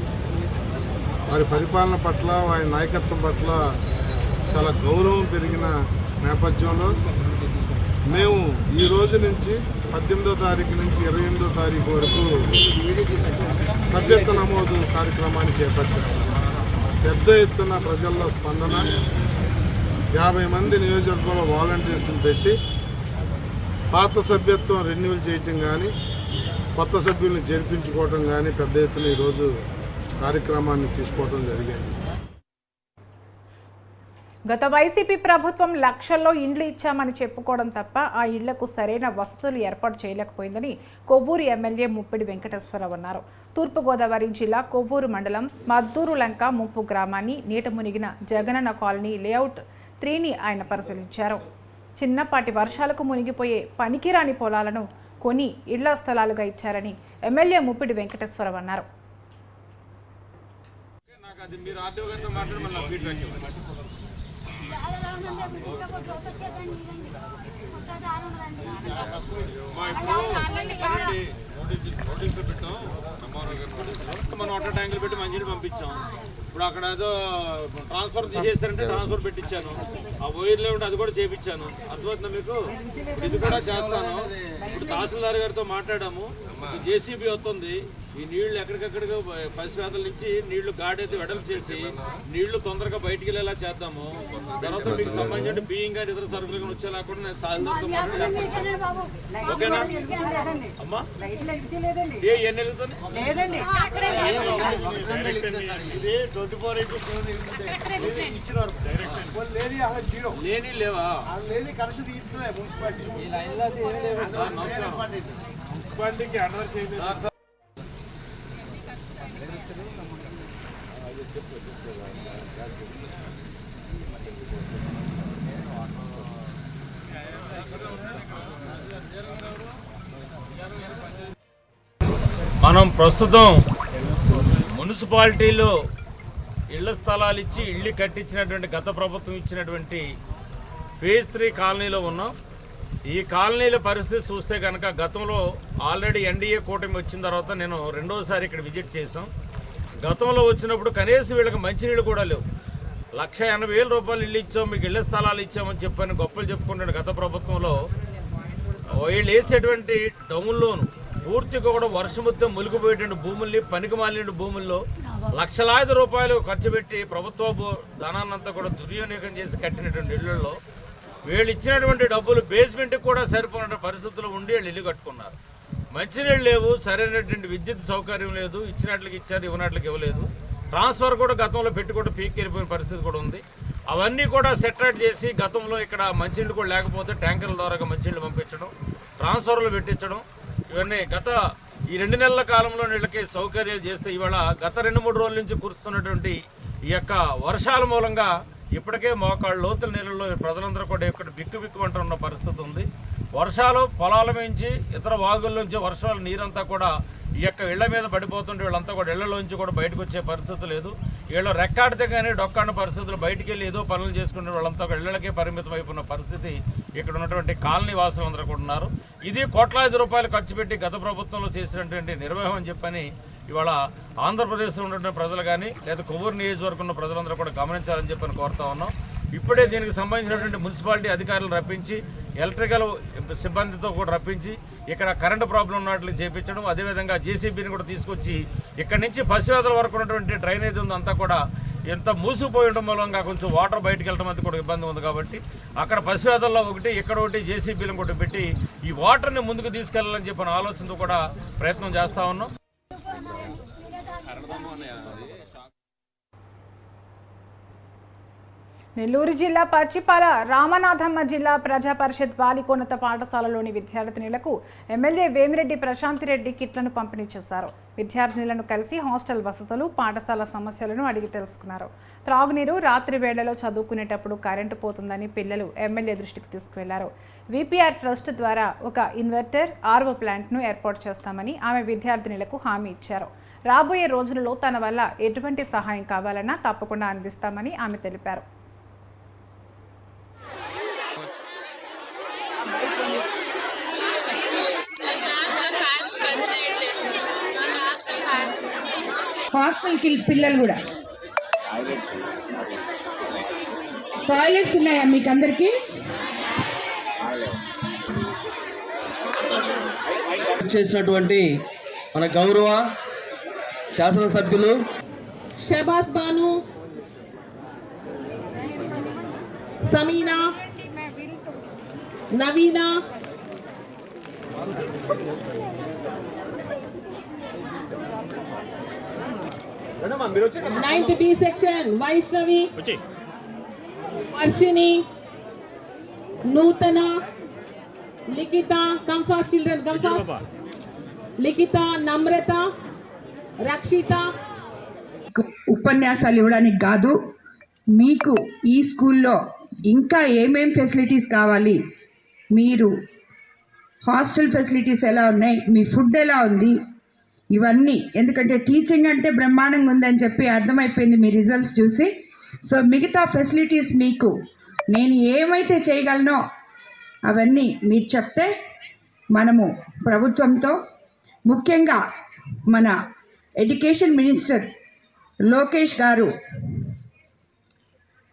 వారి పరిపాలన పట్ల వారి నాయకత్వం పట్ల చాలా గౌరవం పెరిగిన నేపథ్యంలో మేము ఈ రోజు నుంచి 18వ తారీఖు నుంచి 28వ తారీఖు వరకు సభ్యత్వ నమోదు కార్యక్రమాన్ని చేపట్టాము. పెద్ద ఎత్తున ప్రజల్లో స్పందన, 50 మంది నియోజకవర్గంలో వాలంటీర్స్ని పెట్టి పాత సభ్యత్వం రెన్యూవల్ చేయటం కానీ కొత్త సభ్యుల్ని చేర్పించుకోవటం కానీ పెద్ద ఎత్తున ఈరోజు కార్యక్రమాన్ని తీసుకోవడం జరిగింది. గత వైసీపీ ప్రభుత్వం లక్షల్లో ఇండ్లు ఇచ్చామని చెప్పుకోవడం తప్ప ఆ ఇళ్లకు సరైన వసతులు ఏర్పాటు చేయలేకపోయిందని కొవ్వూరు ఎమ్మెల్యే ముప్పిడి వెంకటేశ్వరరావు అన్నారు. తూర్పుగోదావరి జిల్లా కొవ్వూరు మండలం మద్దూరు లంక ముంపు గ్రామాన్ని నీట మునిగిన జగనన్న కాలనీ లేఅవుట్ 3ని ఆయన పరిశీలించారు. చిన్నపాటి వర్షాలకు మునిగిపోయే పనికిరాని పొలాలను కొని ఇళ్ల స్థలాలుగా ఇచ్చారని ఎమ్మెల్యే ముప్పిడి వెంకటేశ్వరరావు అన్నారు. మనం వాటర్ ట్యాంకులు పెట్టి మంచినీళ్ళు పంపించాం. ఇప్పుడు అక్కడ ఏదో ట్రాన్స్ఫర్ తీసేస్తారంటే ట్రాన్స్ఫర్ పెట్టించాను. ఆ వైర్లే ఉంటే అది కూడా చేపించాను. అర్థమవుతుందా మీకు? ఇది కూడా చేస్తాను. ఇప్పుడు తహసీల్దార్ గారితో మాట్లాడాము. జేసీబీ వస్తుంది. ఈ నీళ్లు ఎక్కడికక్కడికి పరిశ్వేతల నుంచి నీళ్లు గాడైతే వెడల్పు చేసి నీళ్లు తొందరగా బయటికి వెళ్ళేలా చేద్దాము. తర్వాత మీకు సంబంధించిన బియ్యం కానీ ఇతర సరుకులు కానీ వచ్చేలా కూడా నేను సాయంత్రంతో మాట్లాడాను. ఓకేనా అమ్మా? ఎన్ని వెళ్తుంది? లేని లేవా? మున్సిపాలిటీకి అండర్ చేయండి. మనం ప్రస్తుతం మున్సిపాలిటీలో ఇళ్ల స్థలాలు ఇచ్చి ఇళ్ళు కట్టించినటువంటి గత ప్రభుత్వం ఇచ్చినటువంటి ఫేజ్ 3 కాలనీలో ఉన్నాం. ఈ కాలనీల పరిస్థితి చూస్తే కనుక గతంలో ఆల్రెడీ ఎన్డీఏ కూటమి వచ్చిన తర్వాత నేను రెండోసారి ఇక్కడ విజిట్ చేసాం. గతంలో వచ్చినప్పుడు కనీసం వీళ్ళకి మంచినీళ్ళు కూడా లేవు. 1,80,000 రూపాయలు ఇల్లు ఇచ్చాం, మీకు ఇళ్ల స్థలాలు ఇచ్చామని చెప్పని గొప్పలు చెప్పుకుంటాడు. గత ప్రభుత్వంలో వీళ్ళు వేసేటువంటి డౌన్లోను పూర్తిగా కూడా వర్షం వస్తే మునిగిపోయేటువంటి భూముల్ని, పనికి మాలిన భూముల్లో లక్షలాది రూపాయలు ఖర్చు పెట్టి ప్రభుత్వ ధనాన్నంతా కూడా దుర్వినియోగం చేసి కట్టినటువంటి ఇళ్లలో వీళ్ళు ఇచ్చినటువంటి డబ్బులు బేస్మెంట్కి కూడా సరిపోయిన పరిస్థితుల్లో ఉండి వీళ్ళు ఇల్లు కట్టుకున్నారు. మంచినీళ్ళు లేవు, సరైనటువంటి విద్యుత్ సౌకర్యం లేదు, ఇచ్చినట్లకి ఇచ్చారు, ఇవ్వనట్లకి ఇవ్వలేదు. ట్రాన్స్ఫర్ కూడా గతంలో పెట్టి కూడా పీక్కెళ్ళిపోయిన పరిస్థితి కూడా ఉంది. అవన్నీ కూడా సెటరేట్ చేసి గతంలో ఇక్కడ మంచినీళ్ళు కూడా లేకపోతే ట్యాంకర్ల ద్వారా మంచినీళ్ళు పంపించడం, ట్రాన్స్ఫర్లు పెట్టించడం, ఇవన్నీ గత ఈ 2 నెలల కాలంలో నీళ్ళకి సౌకర్యాలు చేస్తే ఇవాళ గత 2-3 రోజుల నుంచి కురుస్తున్నటువంటి ఈ యొక్క వర్షాల మూలంగా ఇప్పటికే మోకాళ్ళ లోతుల నీళ్ళలో ప్రజలందరూ కూడా ఇక్కడ బిక్కుబిక్కుమంటూ ఉన్న పరిస్థితి ఉంది. వర్షాలు పొలాల నుంచి ఇతర వాగుల్లోంచి వర్షాల నీరంతా కూడా ఈ యొక్క ఇళ్ల మీద పడిపోతుంటే వీళ్ళంతా కూడా ఇళ్లలోంచి కూడా బయటకు వచ్చే పరిస్థితి లేదు. వీళ్ళు రెక్కాడితే కానీ డొక్కాడిన పరిస్థితులు బయటికి వెళ్ళి ఏదో పనులు చేసుకుంటే వాళ్ళంతా కూడా ఇళ్లకే పరిమితం అయిపోయిన పరిస్థితి ఇక్కడ ఉన్నటువంటి కాలనీ వాసులందరూ కూడా ఉన్నారు. ఇది కోట్లాది రూపాయలు ఖర్చు పెట్టి గత ప్రభుత్వంలో చేసినటువంటి నిర్వహణ అని చెప్పని ఇవాళ ఆంధ్రప్రదేశ్లో ఉన్నటువంటి ప్రజలు కానీ లేదా కొవ్వూరు నియోజకవర్గం ఉన్న ప్రజలందరూ కూడా గమనించాలని చెప్పని కోరుతా ఉన్నాం. ఇప్పుడే దీనికి సంబంధించినటువంటి మున్సిపాలిటీ అధికారులు రప్పించి ఎలక్ట్రికల్ సిబ్బందితో కూడా రప్పించి ఇక్కడ కరెంటు ప్రాబ్లం ఉన్నట్లు చేయించడం, అదేవిధంగా జేసీబీని కూడా తీసుకొచ్చి ఇక్కడి నుంచి పసివేదల వరకు ఉన్నటువంటి డ్రైనేజ్ ఉంది అంతా కూడా ఎంత మూసిపోయి ఉండడం మూలంగా కొంచెం వాటర్ బయటకు వెళ్ళడం అది కూడా ఇబ్బంది ఉంది. కాబట్టి అక్కడ పసివేదల్లో ఒకటి, ఇక్కడ ఒకటి జేసీబీలను కూడా పెట్టి ఈ వాటర్ని ముందుకు తీసుకెళ్లాలని చెప్పిన ఆలోచనతో కూడా ప్రయత్నం చేస్తూ ఉన్నాం. నెల్లూరు జిల్లా పచ్చిపాల రామనాథమ్మ జిల్లా ప్రజా పరిషత్ బాలికోన్నత పాఠశాలలోని విద్యార్థినులకు ఎమ్మెల్యే వేమిరెడ్డి ప్రశాంతిరెడ్డి కిట్లను పంపిణీ చేశారు. విద్యార్థినులను కలిసి హాస్టల్ వసతులు, పాఠశాల సమస్యలను అడిగి తెలుసుకున్నారు. త్రాగునీరు, రాత్రి వేళలో చదువుకునేటప్పుడు కరెంటు పోతుందని పిల్లలు ఎమ్మెల్యే దృష్టికి తీసుకువెళ్లారు. విపిఆర్ ట్రస్ట్ ద్వారా ఒక ఇన్వర్టర్, ఆర్ఓ ప్లాంట్ను ఏర్పాటు చేస్తామని ఆమె విద్యార్థినులకు హామీ ఇచ్చారు. రాబోయే రోజులలో తన వల్ల ఎటువంటి సహాయం కావాలన్నా తప్పకుండా అందిస్తామని ఆమె తెలిపారు. హాస్టల్కి పిల్లలు కూడా టాయిలెట్స్ ఉన్నాయా మీకు అందరికీ? చేసినటువంటి మన గౌరవ శాసనసభ్యులు షబాస్ Banu, Sameena, Naveena, 9th B section, Vaishnavi, Varshini, నూతన, లిఖిత, కంఫాస్ చిల్డ్రన్, కంఫాస్, లిఖిత, నమ్రత, రక్షిత. ఉపన్యాసాలు ఇవ్వడానికి కాదు, మీకు ఈ స్కూల్లో ఇంకా ఏమేం ఫెసిలిటీస్ కావాలి, మీరు హాస్టల్ ఫెసిలిటీస్ ఎలా ఉన్నాయి, మీ ఫుడ్ ఎలా ఉంది, ఇవన్నీ. ఎందుకంటే టీచింగ్ అంటే బ్రహ్మాండంగా ఉందని చెప్పి అర్థమైపోయింది మీ రిజల్ట్స్ చూసి. సో మిగతా ఫెసిలిటీస్ మీకు నేను ఏమైతే చేయగలనో అవన్నీ మీరు చెప్తే మనము ప్రభుత్వంతో, ముఖ్యంగా మన ఎడ్యుకేషన్ మినిస్టర్ లోకేష్ గారు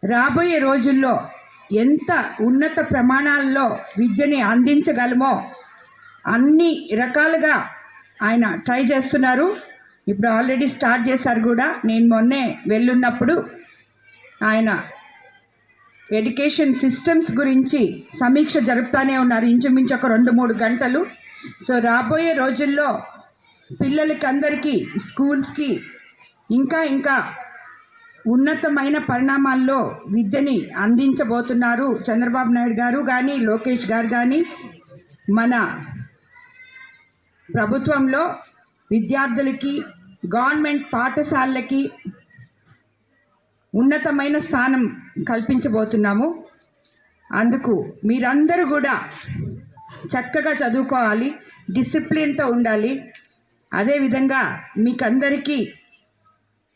రాబోయే రోజుల్లో ఎంత ఉన్నత ప్రమాణాల్లో విద్యని అందించగలమో అన్ని రకాలుగా ఆయన ట్రై చేస్తున్నారు. ఇప్పుడు ఆల్రెడీ స్టార్ట్ చేశారు కూడా. నేను మొన్నే వెళ్ళున్నప్పుడు ఆయన ఎడ్యుకేషన్ సిస్టమ్స్ గురించి సమీక్ష జరుపుతూనే ఉన్నారు, ఇంచుమించు ఒక 2-3 గంటలు. సో రాబోయే రోజుల్లో పిల్లలకి అందరికీ స్కూల్స్కి ఇంకా ఇంకా ఉన్నతమైన పరిణామాల్లో విద్యని అందించబోతున్నారు చంద్రబాబు నాయుడు గారు కానీ, లోకేష్ గారు కానీ. మన ప్రభుత్వంలో విద్యార్థులకి, గవర్నమెంట్ పాఠశాలలకి ఉన్నతమైన స్థానం కల్పించబోతున్నాము. అందుకు మీరందరూ కూడా చక్కగా చదువుకోవాలి, డిసిప్లిన్తో ఉండాలి. అదేవిధంగా మీకందరికీ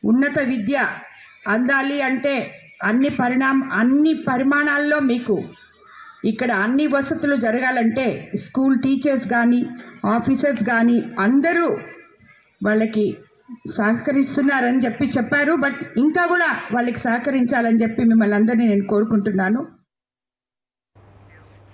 ఉన్నత విద్య అందాలి అంటే అన్ని పరిమాణాల్లో మీకు ఇక్కడ అన్ని వసతులు జరగాలంటే స్కూల్ టీచర్స్ కానీ, ఆఫీసర్స్ కానీ అందరూ వాళ్ళకి సహకరిస్తున్నారని చెప్పారు. బట్ ఇంకా కూడా వాళ్ళకి సహకరించాలని చెప్పి మిమ్మల్ని అందరినీ నేను కోరుకుంటున్నాను.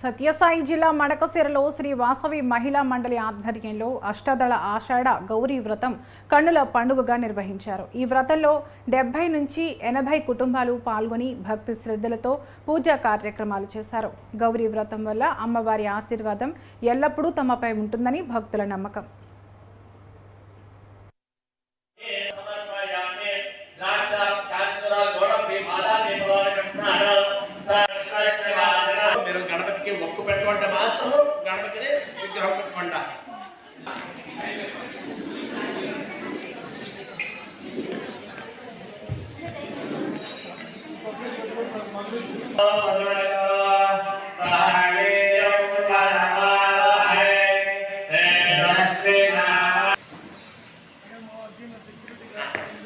సత్యసాయి జిల్లా మడకశిరలో శ్రీ వాసవి మహిళా మండలి ఆధ్వర్యంలో అష్టదళ ఆషాఢ గౌరీ వ్రతం కన్నుల పండుగగా నిర్వహించారు. ఈ వ్రతంలో 70 నుంచి 80 కుటుంబాలు పాల్గొని భక్తి శ్రద్ధలతో పూజా కార్యక్రమాలు చేశారు. గౌరీ వ్రతం వల్ల అమ్మవారి ఆశీర్వాదం ఎల్లప్పుడూ తమపై ఉంటుందని భక్తుల నమ్మకం. మీరు గణపతికి మొక్కు పెట్టుకుంటే మాత్రము గణపతిని విగ్రహం పెట్టుకుంటా.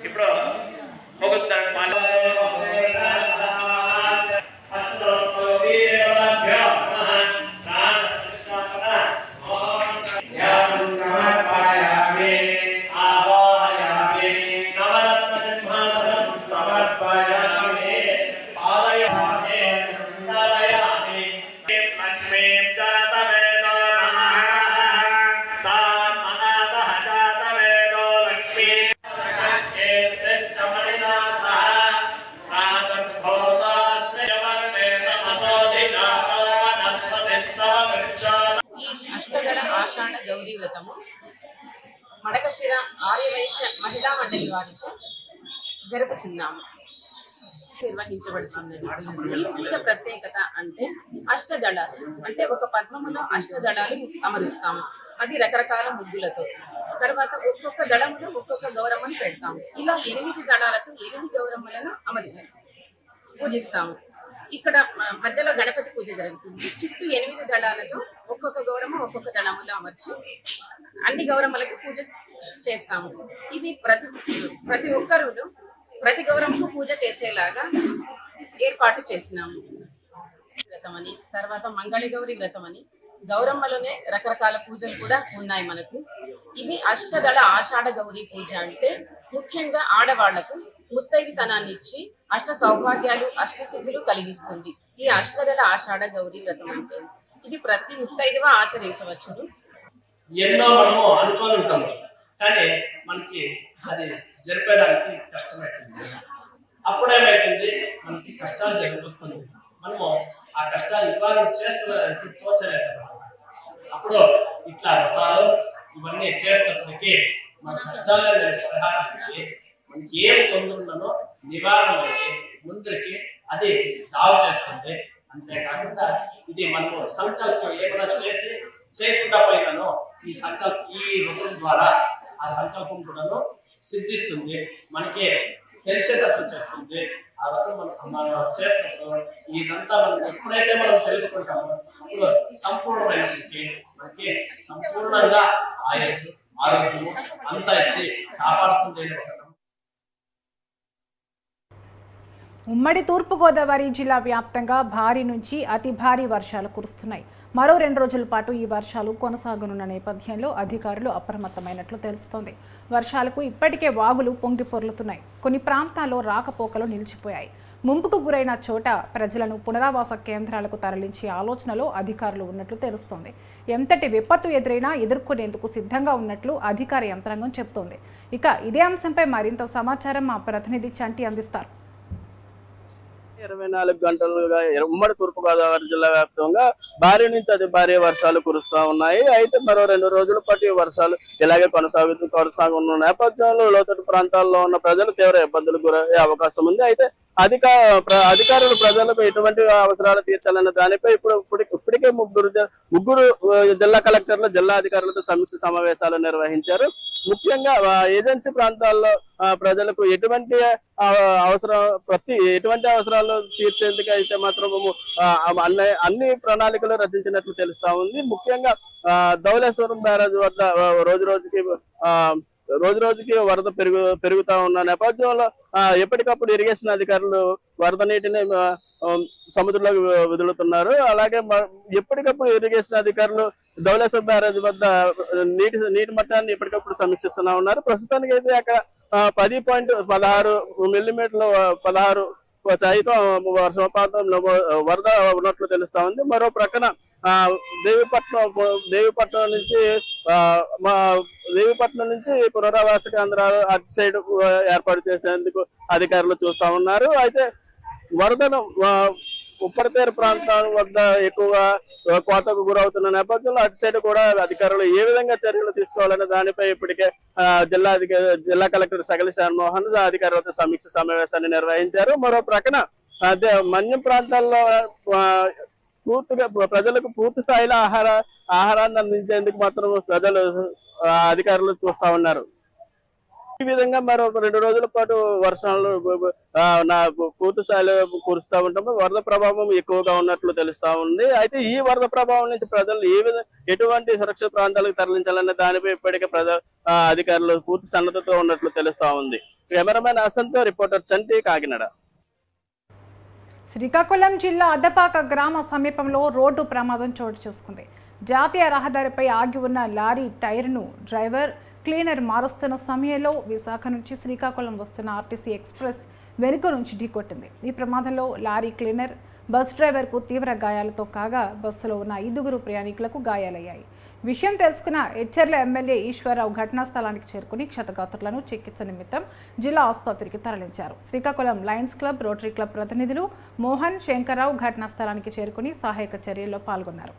ఇప్పుడు అష్టదళ ఆషాఢ గౌరీ వ్రతము మడకశిర ఆర్యవైశ్య మహిళా మండలి వారిచే జరుపుచున్నాము, నిర్వహించబడుతున్నది. ఈ పూజ ప్రత్యేకత అంటే అష్టదళాలు అంటే ఒక పద్మములో అష్టదళాలు అమరుస్తాము. అది రకరకాల ముగ్గులతో. తర్వాత ఒక్కొక్క దళములో ఒక్కొక్క గౌరమ్మను పెడతాము. ఇలా 8 దళాలతో 8 గౌరమ్మలను పూజిస్తాము. ఇక్కడ మధ్యలో గణపతి పూజ జరుగుతుంది. చుట్టూ 8 దళాలతో ఒక్కొక్క గౌరమ్మ ఒక్కొక్క దళములో అమర్చి అన్ని గౌరమ్మలకు పూజ చేస్తాము. ఇది ప్రతి ఒక్కరూ ప్రతి గౌరమ్మకు పూజ చేసేలాగా ఏర్పాటు చేసినాము. వ్రతమని, తర్వాత మంగళ గౌరి వ్రతమని, గౌరమ్మలోనే రకరకాల పూజలు కూడా ఉన్నాయి మనకు. ఇది అష్టదళ ఆషాఢ గౌరీ పూజ అంటే ముఖ్యంగా ఆడవాళ్లకు ముత్తైదుతనాన్ని ఇచ్చి అష్ట సౌభాగ్యాలు అష్టసిద్ధులు కలిగిస్తుంది. ఈ అష్టదళ ఆషాఢ గౌరీ వ్రతం అంటే ఇది ప్రతి ముత్తైదుగా ఆచరించవచ్చును. ఎన్నో మనము అనుకోని ఉంటాము, కానీ మనకి అది జరిపేదానికి కష్టమవుతుంది. అప్పుడేమైతుంది, మనకి కష్టాలు జరిగిపోతుంది. మనము ఆ కష్టాలు నివారణ చేసుకోవడానికి తోచలేదు. అప్పుడు ఇట్లా వ్రతాలు ఇవన్నీ చేస్తున్నప్పటికీ మన కష్టాలు పరిహారానికి మనకి ఏం తొందరలో నివారణ అయ్యి ముందరికి అది దావ చేస్తుంది. అంతేకాకుండా ఇది మనము సంకల్పం ఏమైనా చేయకుండా పోయినానో ఈ వ్రతం ద్వారా ఆ సంకల్పం కూడాను సిద్ధిస్తుంది, మనకి తెలిసేటట్లు చేస్తుంది. ఆ వ్రతం మనం చేస్తున్నప్పుడు ఇదంతా మనం ఎప్పుడైతే మనం తెలుసుకుంటామో అప్పుడు సంపూర్ణమైనప్పటికీ మనకి సంపూర్ణంగా ఆయుస్సు ఆరోగ్యము అంతా ఇచ్చి కాపాడుతుంది. ఉమ్మడి తూర్పుగోదావరి జిల్లా వ్యాప్తంగా భారీ నుంచి అతి భారీ వర్షాలు కురుస్తున్నాయి. మరో 2 రోజుల పాటు ఈ వర్షాలు కొనసాగనున్న నేపథ్యంలో అధికారులు అప్రమత్తమైనట్లు తెలుస్తోంది. వర్షాలకు ఇప్పటికే వాగులు పొంగి పొర్లుతున్నాయి. కొన్ని ప్రాంతాల్లో రాకపోకలు నిలిచిపోయాయి. ముంపుకు గురైన చోట ప్రజలను పునరావాస కేంద్రాలకు తరలించే ఆలోచనలో అధికారులు ఉన్నట్లు తెలుస్తోంది. ఎంతటి విపత్తు ఎదురైనా ఎదుర్కొనేందుకు సిద్ధంగా ఉన్నట్లు అధికార యంత్రాంగం చెబుతోంది. ఇక ఇదే అంశంపై మరింత సమాచారం మా ప్రతినిధి చంటి అందిస్తారు. 24 గంటలుగా ఉమ్మడి తూర్పుగోదావరి జిల్లా వ్యాప్తంగా భారీ నుంచి అతి భారీ వర్షాలు కురుస్తూ ఉన్నాయి. అయితే మరో 2 రోజుల పాటు ఈ వర్షాలు ఇలాగే కొనసాగుతున్న నేపథ్యంలో లోతట్టు ప్రాంతాల్లో ఉన్న ప్రజలు తీవ్ర ఇబ్బందులకు గురయ్యే అవకాశం ఉంది. అయితే అధికారులు ప్రజలకు ఎటువంటి అవసరాలు తీర్చాలన్న దానిపై ఇప్పటికే ముగ్గురు జిల్లా కలెక్టర్లు జిల్లా అధికారులతో సమీక్ష సమావేశాలు నిర్వహించారు. ముఖ్యంగా ఏజెన్సీ ప్రాంతాల్లో ప్రజలకు ఎటువంటి అవసరాలు తీర్చేందుకు అయితే మాత్రం అన్ని ప్రణాళికలు రచించినట్లు తెలుస్తా ఉంది. ముఖ్యంగా ధవళేశ్వరం బ్యారేజ్ వద్ద రోజు రోజుకి వరద పెరుగుతా ఉన్న నేపథ్యంలో ఎప్పటికప్పుడు ఇరిగేషన్ అధికారులు వరద నీటిని సముద్రంలోకి వదులుతున్నారు. అలాగే ఎప్పటికప్పుడు ఇరిగేషన్ అధికారులు ధవళేశ్వరం బ్యారేజ్ వద్ద నీటి మట్టాన్ని ఎప్పటికప్పుడు సమీక్షిస్తూనే ఉన్నారు. ప్రస్తుతానికి అయితే అక్కడ 10.16 మిల్లీమీటర్లు సైతం వర్షపాతం వరద ఉన్నట్లు తెలుస్తా ఉంది. మరో ప్రక్కన దేవిపట్నం నుంచి పునరావాస కేంద్రాలు అటు సైడ్ ఏర్పాటు చేసేందుకు అధికారులు చూస్తా ఉన్నారు. అయితే వరదను ఉప్పరతేరు ప్రాంతాల వద్ద ఎక్కువగా కోతకు గురవుతున్న నేపథ్యంలో అటు సైడ్ కూడా అధికారులు ఏ విధంగా చర్యలు తీసుకోవాలనే దానిపై ఇప్పటికే జిల్లా కలెక్టర్ సగలి షాన్మోహన్ అధికారులతో సమీక్ష సమావేశాన్ని నిర్వహించారు. మరో ప్రక్కన అదే మన్యం ప్రాంతాల్లో పూర్తిగా ప్రజలకు పూర్తి స్థాయిలో ఆహారాన్ని అందించేందుకు మాత్రం అధికారులు చూస్తా ఉన్నారు. ఈ విధంగా మరో 2 రోజుల పాటు వర్షాలు పూర్తి స్థాయిలో కురుస్తూ ఉండటం వరద ప్రభావం ఎక్కువగా ఉన్నట్లు తెలుస్తా ఉంది. అయితే ఈ వరద ప్రభావం నుంచి ప్రజలు ఎటువంటి సురక్షిత ప్రాంతాలకు తరలించాలనే దానిపై ఇప్పటికే అధికారులు పూర్తి సన్నద్ధతో ఉన్నట్లు తెలుస్తా ఉంది. కెమెరామెన్ అసంతో రిపోర్టర్ చంటి, కాకినాడ. శ్రీకాకుళం జిల్లా అద్దపాక గ్రామ సమీపంలో రోడ్డు ప్రమాదం చోటు చేసుకుంది. జాతీయ రహదారిపై ఆగి ఉన్న లారీ టైర్ను డ్రైవర్ క్లీనర్ మారుస్తున్న సమయంలో విశాఖ నుంచి శ్రీకాకుళం వస్తున్న ఆర్టీసీ ఎక్స్ప్రెస్ వెనుక నుంచి ఢీకొట్టింది. ఈ ప్రమాదంలో లారీ క్లీనర్, బస్ డ్రైవర్కు తీవ్ర గాయాలతో కాగా బస్సులో ఉన్న 5 ప్రయాణికులకు గాయాలయ్యాయి. విషయం తెలుసుకున్న హెచ్చర్ల ఎమ్మెల్యే ఈశ్వరరావు ఘటనా స్థలానికి చేరుకుని క్షతగాత్రులను చికిత్స నిమిత్తం జిల్లా ఆసుపత్రికి తరలించారు. Srikakulam Lions club, rotary club ప్రతినిధులు మోహన్, శంకర్రావు ఘటనా స్థలానికి చేరుకుని సహాయక చర్యల్లో పాల్గొన్నారు.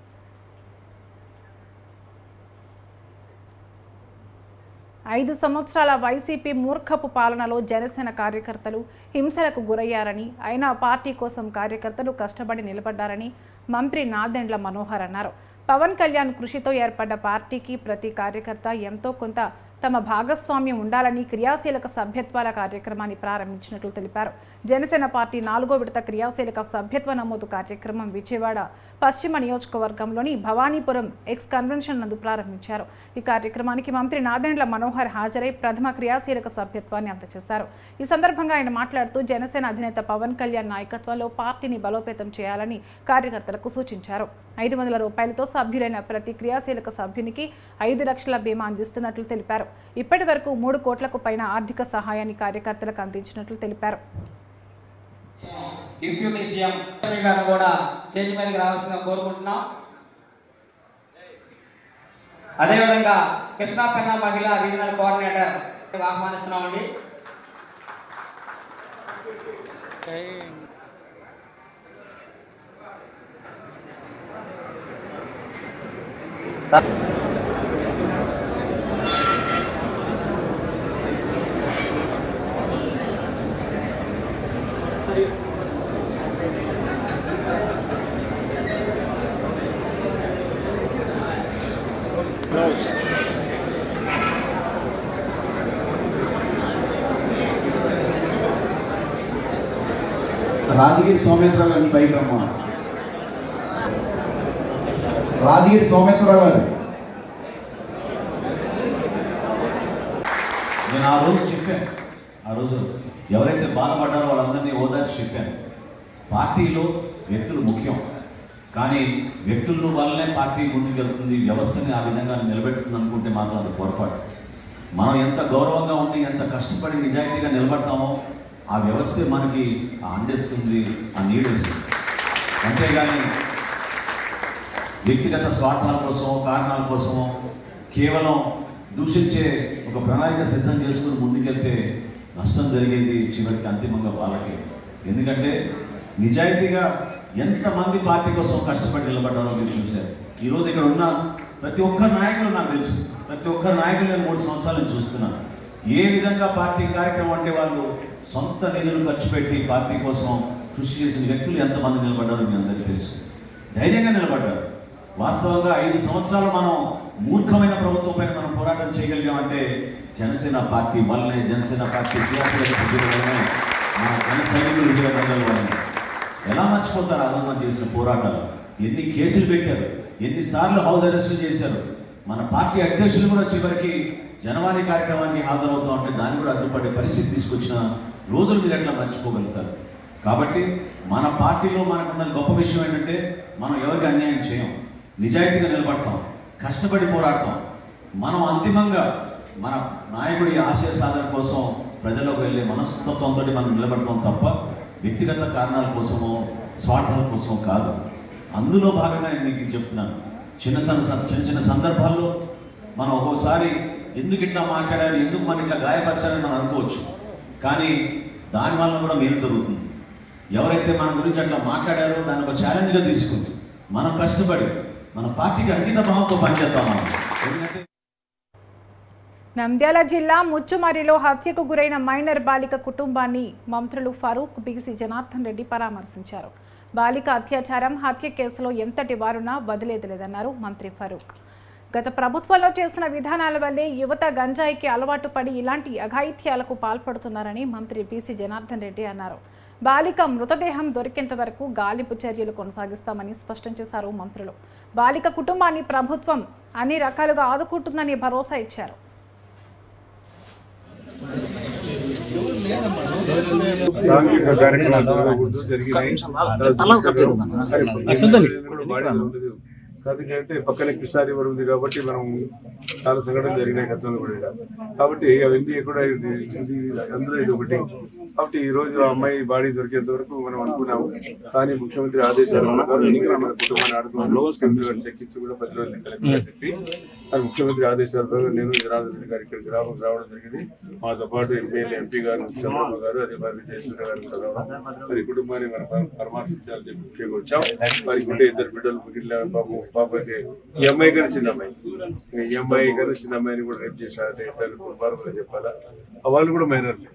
5 సంవత్సరాల వైసీపీ మూర్ఖపు పాలనలో జనసేన కార్యకర్తలు హింసలకు గురయ్యారని, అయినా పార్టీ కోసం కార్యకర్తలు కష్టపడి నిలబడ్డారని మంత్రి నాదెండ్ల మనోహర్ అన్నారు. పవన్ కళ్యాణ్ కృషితో ఏర్పడ్డ పార్టీకి ప్రతి కార్యకర్త ఎంతో కొంత తమ భాగస్వామ్యం ఉండాలని క్రియాశీలక సభ్యత్వాల కార్యక్రమాన్ని ప్రారంభించినట్లు తెలిపారు. జనసేన పార్టీ 4వ విడత క్రియాశీలక సభ్యత్వ నమోదు కార్యక్రమం విజయవాడ పశ్చిమ నియోజకవర్గంలోని భవానీపురం ఎక్స్ కన్వెన్షన్ నందు ప్రారంభించారు. ఈ కార్యక్రమానికి మంత్రి నాదెండ్ల మనోహర్ హాజరై ప్రథమ క్రియాశీలక సభ్యత్వాన్ని అందజేశారు. ఈ సందర్భంగా ఆయన మాట్లాడుతూ జనసేన అధినేత పవన్ కళ్యాణ్ నాయకత్వంలో పార్టీని బలోపేతం చేయాలని కార్యకర్తలకు సూచించారు. 500 రూపాయలతో సభ్యులైన ప్రతి క్రియాశీలక సభ్యునికి 5 లక్షల బీమా అందిస్తున్నట్లు తెలిపారు. ఇప్పటి వరకు 3 కోట్లకు పైన ఆర్థిక సహాయాన్ని కార్యకర్తలకు అందించినట్లు తెలిపారు. డిప్యూటీ సీఎం గారు కూడా స్టేజ్ మీదకి రావాల్సిన కోరుకుంటున్నాం. అదేవిధంగా కృష్ణా పెన్నా మహిళా రీజనల్ కోఆర్డినేటర్ ఆహ్వానిస్తున్నామండి. రాజగిరి సోమేశ్వరరావు గారిని పైకి రమ్మా. రాజగిరి సోమేశ్వరరావు గారు, నేను ఆ రోజు చెప్పాను, ఆ రోజు ఎవరైతే బాధపడ్డారో వాళ్ళందరినీ ఓదార్చి చెప్పాను. పార్టీలో వ్యక్తులు ముఖ్యం, కానీ వ్యక్తుల వల్లనే పార్టీ ముందుకెళ్తుంది, వ్యవస్థని ఆ విధంగా నిలబెడుతుంది అనుకుంటే మాత్రం అది పొరపాటు. మనం ఎంత గౌరవంగా ఉండి ఎంత కష్టపడి నిజాయితీగా నిలబడతామో ఆ వ్యవస్థే మనకి అందిస్తుంది, ఆ నీడిస్తుంది. అంతేగాని వ్యక్తిగత స్వార్థాల కోసమో కారణాల కోసమో కేవలం దూషించే ఒక ప్రణాళిక సిద్ధం చేసుకుని ముందుకెళ్తే నష్టం జరిగేది చివరికి అంతిమంగా వాళ్ళకే. ఎందుకంటే నిజాయితీగా ఎంతమంది పార్టీ కోసం కష్టపడి నిలబడ్డారో మీరు చూశారు. ఈరోజు ఇక్కడ ఉన్న ప్రతి ఒక్క నాయకులు నాకు తెలుసు, ప్రతి ఒక్క నాయకులు నేను 3 సంవత్సరాల నుంచి చూస్తున్నాను. ఏ విధంగా పార్టీ కార్యక్రమం అంటే వాళ్ళు సొంత నిధులు ఖర్చు పెట్టి పార్టీ కోసం కృషి చేసిన వ్యక్తులు ఎంతమంది నిలబడ్డారో మీ అందరికీ తెలుసు. ధైర్యంగా నిలబడ్డారు. వాస్తవంగా 5 సంవత్సరాలు మనం మూర్ఖమైన ప్రభుత్వం పైన మనం పోరాటం చేయగలిగామంటే జనసేన పార్టీ వల్లనే, జనసేన పార్టీ వల్లనే, మన జన సైనికులు విజయవంతం వల్లనే. ఎలా మర్చిపోతారు ఆ రోజు చేసిన పోరాటాలు? ఎన్ని కేసులు పెట్టారు, ఎన్నిసార్లు హౌస్ అరెస్టులు చేశారు. మన పార్టీ అధ్యక్షులు కూడా చివరికి జనవాణి కార్యక్రమానికి హాజరవుతా ఉంటే దాన్ని కూడా అడ్డుపడే పరిస్థితి తీసుకొచ్చిన రోజులు మీరు ఎట్లా మర్చిపోగలుగుతారు? కాబట్టి మన పార్టీలో మనకున్న గొప్ప విషయం ఏంటంటే మనం ఎవరికి అన్యాయం చేయం, నిజాయితీగా నిలబడతాం, కష్టపడి పోరాడతాం. మనం అంతిమంగా మన నాయకుడి ఆశయ సాధన కోసం ప్రజలకు వెళ్ళే మనస్తత్వంతో మనం నిలబడతాం తప్ప వ్యక్తిగత కారణాల కోసమో స్వార్థాల కోసమో కాదు. అందులో భాగంగా నేను మీకు చెప్తున్నాను. చిన్న చిన్న సందర్భాల్లో మనం ఒక్కోసారి ఎందుకు ఇట్లా మాట్లాడారు, ఎందుకు మనం ఇట్లా గాయపరచారని మనం అనుకోవచ్చు. కానీ దానివల్ల కూడా మేలు జరుగుతుంది. ఎవరైతే మన గురించి అట్లా మాట్లాడారో దాన్ని ఒక ఛాలెంజ్గా తీసుకుని మనం కష్టపడి మన పార్టీకి అంకిత భావంతో పనిచేద్దాం. మనం ఎందుకంటే నంద్యాల జిల్లా ముచ్చుమరిలో హత్యకు గురైన మైనర్ బాలిక కుటుంబాన్ని మంత్రులు ఫరూక్, బీసీ జనార్దన్ రెడ్డి పరామర్శించారు. బాలిక అత్యాచారం, హత్య కేసులో ఎంతటి వారున్నా వదిలేదన్నారు మంత్రి ఫరూక్. గత ప్రభుత్వంలో చేసిన విధానాల వల్లే యువత గంజాయికి అలవాటు పడి ఇలాంటి అఘాయిత్యాలకు పాల్పడుతున్నారని మంత్రి బీసీ జనార్దన్ రెడ్డి అన్నారు. బాలిక మృతదేహం దొరికేంత వరకు గాలింపు చర్యలు కొనసాగిస్తామని స్పష్టం చేశారు మంత్రులు. బాలిక కుటుంబాన్ని ప్రభుత్వం అన్ని రకాలుగా ఆదుకుంటుందని భరోసా ఇచ్చారు. సాంఘిక కార్యక్రమాలు జరిగినాయి. ఎందుకంటే పక్కనే కృష్ణాది ఉంది కాబట్టి మనం చాలా సంఘటనలు జరిగినాయి గతంలో కూడా. కాబట్టి అవన్నీ కూడా అందులో ఇది ఒకటి. కాబట్టి ఈ రోజు ఆ అమ్మాయి బాడీ దొరికేంత వరకు మనం అనుకున్నాము. కానీ ముఖ్యమంత్రి ఆదేశాలు మన కుటుంబాన్ని ఆడుకున్నాం చెక్కించి కూడా 10 రోజులు కలెక్టర్ చెప్పి అది ముఖ్యమంత్రి ఆదేశాలతో నేను జనార్దన్ రెడ్డి గారు ఇక్కడ గ్రామం రావడం జరిగింది. మాతో పాటు ఎంపీ గారు, చంద్రబాబు గారు, అదే మరి విజయశ్వర గారు కూడా రావడం, మరి కుటుంబాన్ని మనం పరామర్శించాలని చెప్పి ముఖ్యంగా వచ్చాం. వారికి ఉండే 2 బిడ్డలు మిగిలిన పాప అయితే ఈ అమ్మాయి గారు చిన్న అమ్మాయి, ఈ అమ్మాయి గారు చిన్న అమ్మాయిని కూడా రేపు చేశారు. దుర్మార్గంగా చెప్పాలా, వాళ్ళు కూడా మైనర్లే,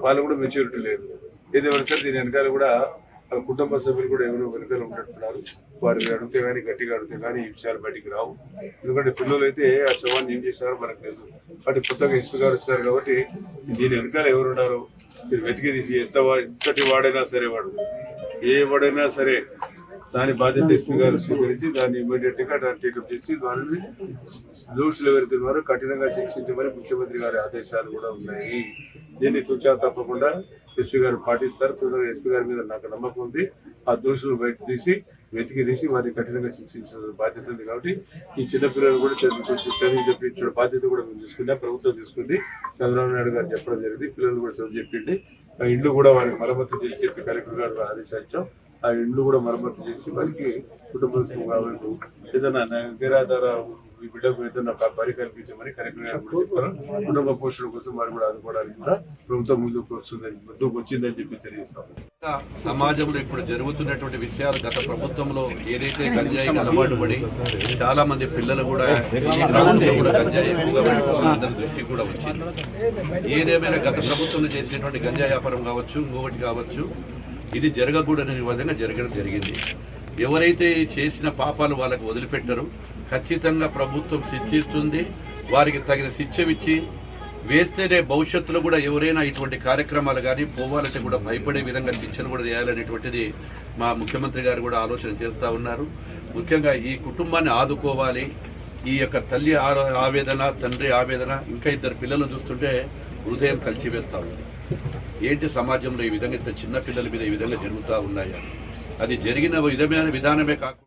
వాళ్ళు కూడా మెచ్యూరిటీ లేదు. ఏదేమైనా సరే దీని వెనకాల కూడా కుటుంబ సభ్యులు కూడా ఎవరు వెనకాల ఉంటున్నారు. వారిని అడిగితే కానీ గట్టిగా అడిగితే కానీ ఈ విషయాలు బయటికి రావు. ఎందుకంటే పిల్లలు అయితే ఆ శవాన్ని ఏం చేశారో మనకు తెలుసు. కాబట్టి కొత్తగా ఎస్పీ గారు వచ్చారు కాబట్టి దీని వెనకాల ఎవరు ఉన్నారో మీరు వెతికి తీసి ఎంతటి వాడైనా సరే, వాడు ఏ వాడైనా సరే దాని బాధ్యత ఎస్పీ గారు స్వీకరించి దాన్ని ఇమీడియట్ గా టేకప్ చేసి వారిని దోషులు ఎవరుతున్నారో కఠినంగా శిక్షించమని ముఖ్యమంత్రి గారి ఆదేశాలు కూడా ఉన్నాయి. దీన్ని తుచా తప్పకుండా ఎస్పీ గారు పాటిస్తారు. తొందరగా ఎస్పీ గారి మీద నాకు నమ్మకం ఉంది. ఆ దోషులు బయట తీసి వెతికి తీసి వారిని కఠినంగా శిక్షించిన బాధ్యత ఉంది. కాబట్టి ఈ చిన్నపిల్లలు కూడా చదివి చెప్పించిన బాధ్యత కూడా మేము తీసుకున్నా, ప్రభుత్వం తీసుకుంది. చంద్రబాబు నాయుడు గారు చెప్పడం జరిగింది. పిల్లలు కూడా చదువు చెప్పింది. ఆ ఇండ్లు కూడా వారికి మరమ్మతు చేసి చెప్పి కలెక్టర్ గారు ఆదేశించాం. ఆ ఇండ్లు కూడా మరమ్మతు చేసి వారికి కుటుంబ కావాలంటూ ఏదైనా నిరాధార ఈ బిడ్డకు ఏదైనా పరి కల్పించమని కలెక్టర్ గారు కూడా చెప్పారు. కుటుంబ పోషణ కోసం వారు కూడా ఆదుకోవడానికి కూడా ప్రభుత్వం ముందుకు వచ్చిందని చెప్పి తెలియజేస్తాం. సమాజంలో ఇప్పుడు జరుగుతున్నటువంటి విషయాలు, గత ప్రభుత్వంలో ఏదైతే గంజాయికి అలవాటు పడి చాలా మంది పిల్లలు కూడా గంజాయి ఎక్కువగా అందరి దృష్టికి కూడా వచ్చింది. ఏదేమైనా గత ప్రభుత్వంలో చేసినటువంటి గంజాయి వ్యాపారం కావచ్చు, ఇంకొకటి కావచ్చు, ఇది జరగకూడని విధంగా జరగడం జరిగింది. ఎవరైతే చేసిన పాపాలు వాళ్ళకు వదిలిపెట్టరు, ఖచ్చితంగా ప్రభుత్వం శిక్షిస్తుంది. వారికి తగిన శిక్ష ఇచ్చి వేస్తేనే భవిష్యత్తులో కూడా ఎవరైనా ఇటువంటి కార్యక్రమాలు కానీ పోవాలంటే కూడా భయపడే విధంగా శిక్షణ కూడా చేయాలనేటువంటిది మా ముఖ్యమంత్రి గారు కూడా ఆలోచన చేస్తూ ఉన్నారు. ముఖ్యంగా ఈ కుటుంబాన్ని ఆదుకోవాలి. ఈ యొక్క తల్లి ఆవేదన, తండ్రి ఆవేదన, ఇంకా 2 పిల్లలను చూస్తుంటే హృదయం కలిచివేస్తూ ఉంది. ఏంటి సమాజంలో ఈ విధంగా ఇంత చిన్న పిల్లల మీద ఈ విధంగా జరుగుతూ ఉన్నాయా? అది జరిగిన విధానమే కాకుండా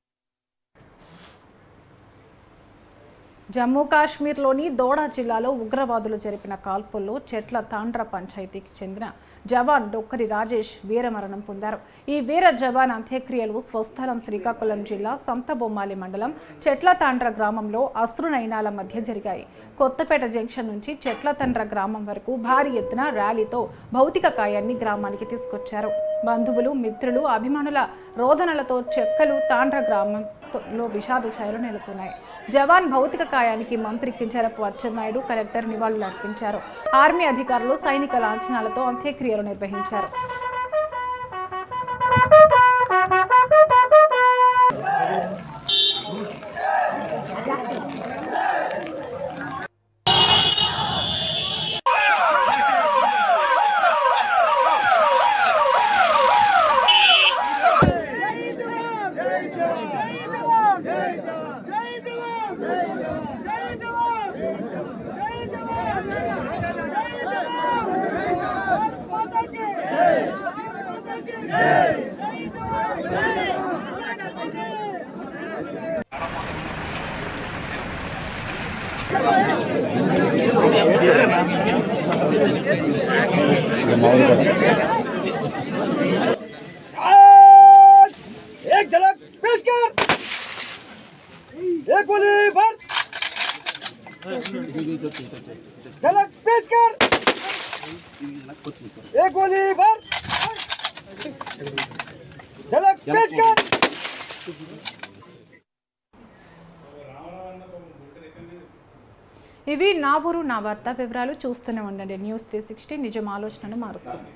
జమ్మూ కాశ్మీర్లోని దోడా జిల్లాలో ఉగ్రవాదులు జరిపిన కాల్పుల్లో చెట్ల తాండ్ర పంచాయతీకి చెందిన జవాన్ డొక్కరి రాజేష్ వీరమరణం పొందారు. ఈ వీర జవాన్ అంత్యక్రియలు స్వస్థలం శ్రీకాకుళం జిల్లా సంతబొమ్మాలి మండలం చెట్ల తాండ్ర గ్రామంలో అశ్రునయనాల మధ్య జరిగాయి. కొత్తపేట జంక్షన్ నుంచి చెట్ల తండ్ర గ్రామం వరకు భారీ ఎత్తున ర్యాలీతో భౌతిక కాయాన్ని గ్రామానికి తీసుకొచ్చారు. బంధువులు, మిత్రులు, అభిమానుల రోదనలతో చెక్కలు తాండ్ర గ్రామంలో విషాద ఛాయలు నెలకొన్నాయి. జవాన్ భౌతిక కాయానికి మంత్రి కింజరపు అచ్చెన్నాయుడు, కలెక్టర్ నివాళులర్పించారు. ఆర్మీ అధికారులు సైనిక లాంఛనాలతో అంత్యక్రియలు నిర్వహించారు. ఇవి నా ఊరు నా వార్త వివరాలు. చూస్తూనే ఉండండి న్యూస్ 360. నిజం ఆలోచనను మారుస్తుంది.